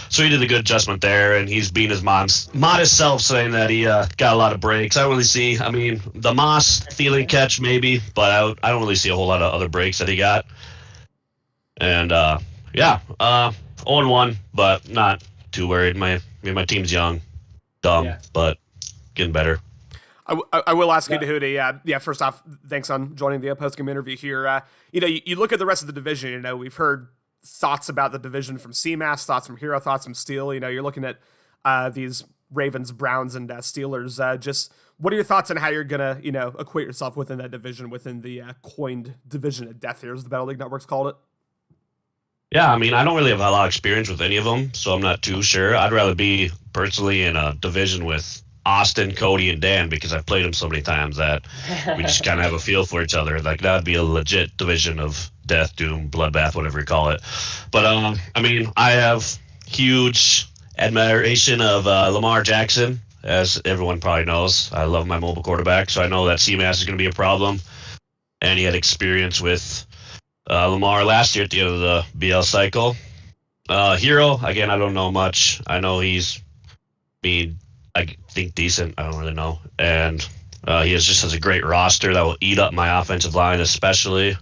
So he did a good adjustment there, and he's being his modest self, saying that he got a lot of breaks. I don't really see, I mean, the Moss Thielen catch maybe, but I don't really see a whole lot of other breaks that he got. And, yeah, 0-1, but not too worried. My team's young. Dumb, but getting better. I will ask you, Dahootie. Yeah. First off, thanks on joining the post-game interview here. You look at the rest of the division. We've heard thoughts about the division from CMAS, thoughts from Hero, thoughts from Steel. You're looking at these Ravens, Browns, and Steelers. Just what are your thoughts on how you're gonna, equate yourself within that division, within the coined division of death here, as the Battle League Network's called it? Yeah, I mean, I don't really have a lot of experience with any of them, so I'm not too sure. I'd rather be personally in a division with Austin, Cody, and Dan because I've played them so many times that we just kind of have a feel for each other. Like, that'd be a legit division of death, doom, bloodbath, whatever you call it. But, I mean, I have huge admiration of Lamar Jackson, as everyone probably knows. I love my mobile quarterback, so I know that CMAS is going to be a problem. And he had experience with Lamar last year at the end of the BL cycle. Hero, again, I don't know much. I know he's I think decent. I don't really know. And he just has a great roster that will eat up my offensive line especially.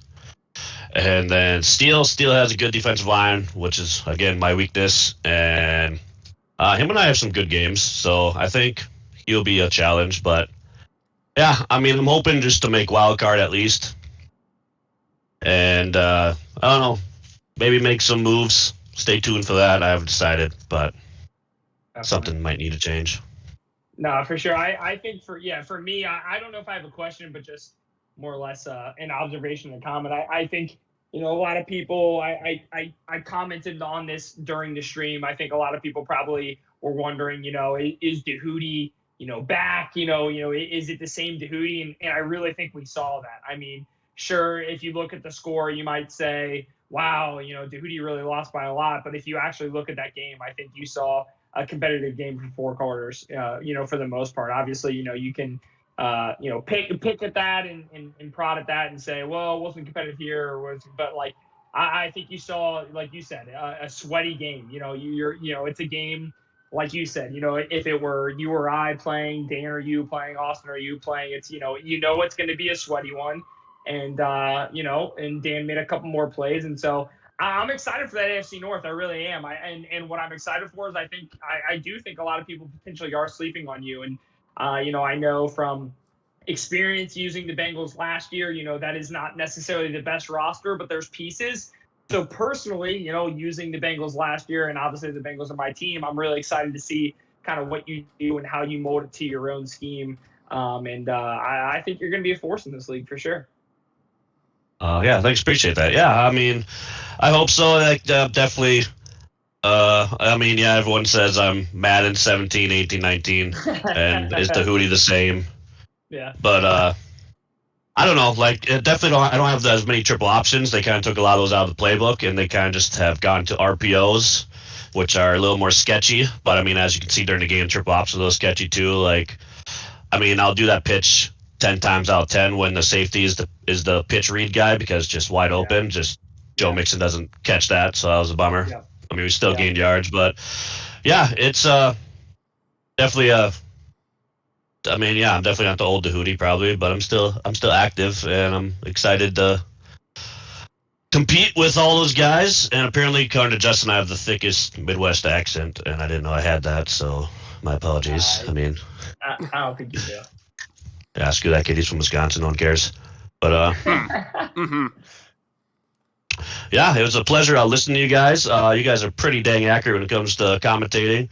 And then Steele has a good defensive line, which is, again, my weakness. And him and I have some good games, so I think he'll be a challenge. But, yeah, I mean, I'm hoping just to make wild card at least. And, I don't know, maybe make some moves. Stay tuned for that. I haven't decided, but something might need to change. No, for sure. I think for me, I don't know if I have a question, but just more or less an observation and comment. I think, a lot of people, I commented on this during the stream. I think a lot of people probably were wondering, is Dehootie, back, is it the same Dehootie? And I really think we saw that. I mean, sure, if you look at the score, you might say, wow, Dehootie really lost by a lot. But if you actually look at that game, I think you saw a competitive game for 4 quarters, for the most part. Obviously, you can, pick at that and prod at that and say, well, it wasn't competitive here, but like, I think you saw, like you said, a sweaty game. It's a game, like you said, if it were you or I playing, Dan or you playing, Austin or you playing, it's, it's going to be a sweaty one. And, and Dan made a couple more plays. And so I'm excited for that AFC North. I really am. And what I'm excited for is I do think a lot of people potentially are sleeping on you. And, I know from experience using the Bengals last year, that is not necessarily the best roster, but there's pieces. So personally, using the Bengals last year, and obviously the Bengals are my team, I'm really excited to see kind of what you do and how you mold it to your own scheme. I think you're going to be a force in this league for sure. Yeah, thanks. Appreciate that. Yeah, I mean, I hope so. Like, definitely. I mean, yeah, everyone says I'm Madden 17, 18, 19, and is Dehootie the same? Yeah. But I don't know. Like, definitely I don't have as many triple options. They kind of took a lot of those out of the playbook, and they kind of just have gone to RPOs, which are a little more sketchy. But I mean, as you can see during the game, triple options are a little sketchy too. Like, I mean, I'll do that pitch 10 times out of 10 when the safety is the pitch read guy because it's just wide open. Yeah. Just Joe Mixon doesn't catch that, so that was a bummer. Yeah. I mean, we still gained yards, but yeah, it's definitely I mean, yeah, I'm definitely not the old Dehootie probably, but I'm still active and I'm excited to compete with all those guys. And apparently, according to Justin, I have the thickest Midwest accent, and I didn't know I had that, so my apologies. I mean, I don't think you do. Yeah, screw that kid. He's from Wisconsin. No one cares. But yeah, it was a pleasure listening to you guys. You guys are pretty dang accurate when it comes to commentating.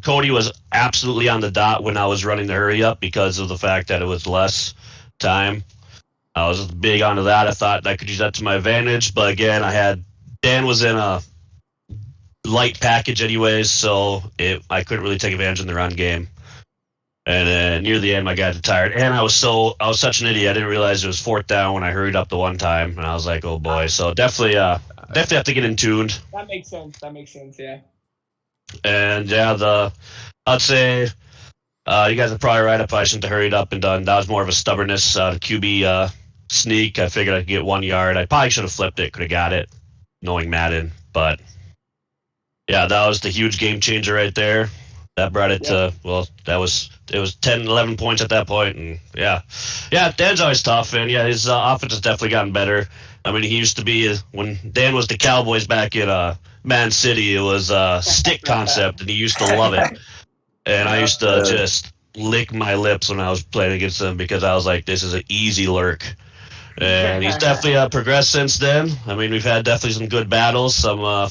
Cody was absolutely on the dot when I was running the hurry up because of the fact that it was less time. I was big onto that. I thought I could use that to my advantage, but again, Dan was in a light package anyways, so I couldn't really take advantage in the run game. And then near the end, my guy got tired, and I was such an idiot. I didn't realize it was 4th down when I hurried up the one time, and I was like, oh boy. So definitely have to get in tuned. That makes sense. Yeah. And yeah, I'd say you guys are probably right. I probably shouldn't have hurried up and done. That was more of a stubbornness QB sneak. I figured I could get 1 yard. I probably should have flipped it. Could have got it, knowing Madden. But yeah, that was the huge game changer right there. That brought it to, well, it was 10, 11 points at that point. And yeah, Dan's always tough. And yeah, his offense has definitely gotten better. I mean, he used to be, when Dan was the Cowboys back in Man City, it was a stick concept, and he used to love it. And I used to just lick my lips when I was playing against him because I was like, this is an easy lurk. And he's definitely progressed since then. I mean, we've had definitely some good battles, some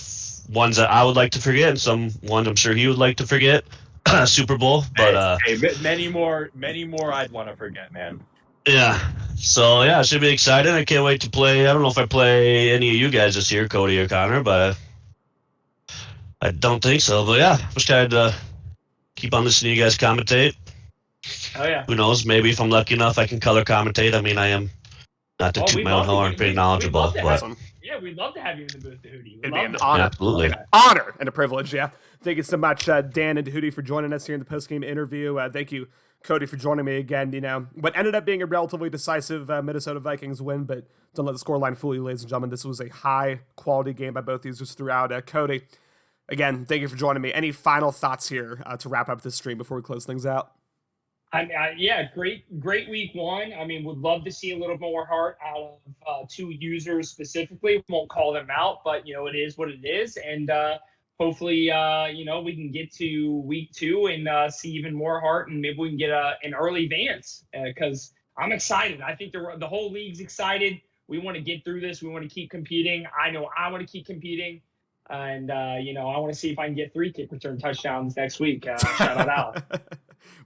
ones that I would like to forget, and some ones I'm sure he would like to forget. Super Bowl, but many more I'd want to forget, man. Yeah. So yeah, I should be excited. I can't wait to play. I don't know if I play any of you guys this year, Cody or Connor, but I don't think so. But yeah, just trying to keep on listening to you guys commentate. Oh yeah. Who knows? Maybe if I'm lucky enough, I can color commentate. I mean, I am not to toot my own horn, pretty knowledgeable. Yeah, we'd love to have you in the booth, Dehootie. It'd be an honor. Absolutely. An honor and a privilege, yeah. Thank you so much, Dan and Dehootie, for joining us here in the post-game interview. Thank you, Cody, for joining me again. What ended up being a relatively decisive Minnesota Vikings win, but don't let the scoreline fool you, ladies and gentlemen. This was a high-quality game by both users throughout. Cody, again, thank you for joining me. Any final thoughts here to wrap up this stream before we close things out? Yeah, great week one. I mean, would love to see a little more heart out of two users specifically. Won't call them out, but it is what it is, and hopefully, we can get to week two and see even more heart, and maybe we can get an early advance because I'm excited. I think the whole league's excited. We want to get through this. We want to keep competing. I know I want to keep competing. And, I want to see if I can get 3 kick return touchdowns next week. Shout out Al.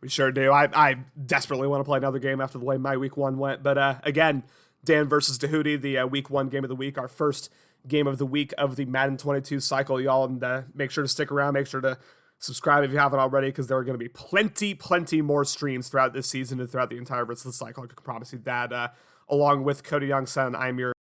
We sure do. I desperately want to play another game after the way my week one went. But again, Dan versus Tahuti, the week one game of the week, our first game of the week of the Madden 22 cycle, y'all. And make sure to stick around. Make sure to subscribe if you haven't already, because there are going to be plenty more streams throughout this season and throughout the entire rest of the cycle. I can promise you that. Along with Cody Youngson, I'm your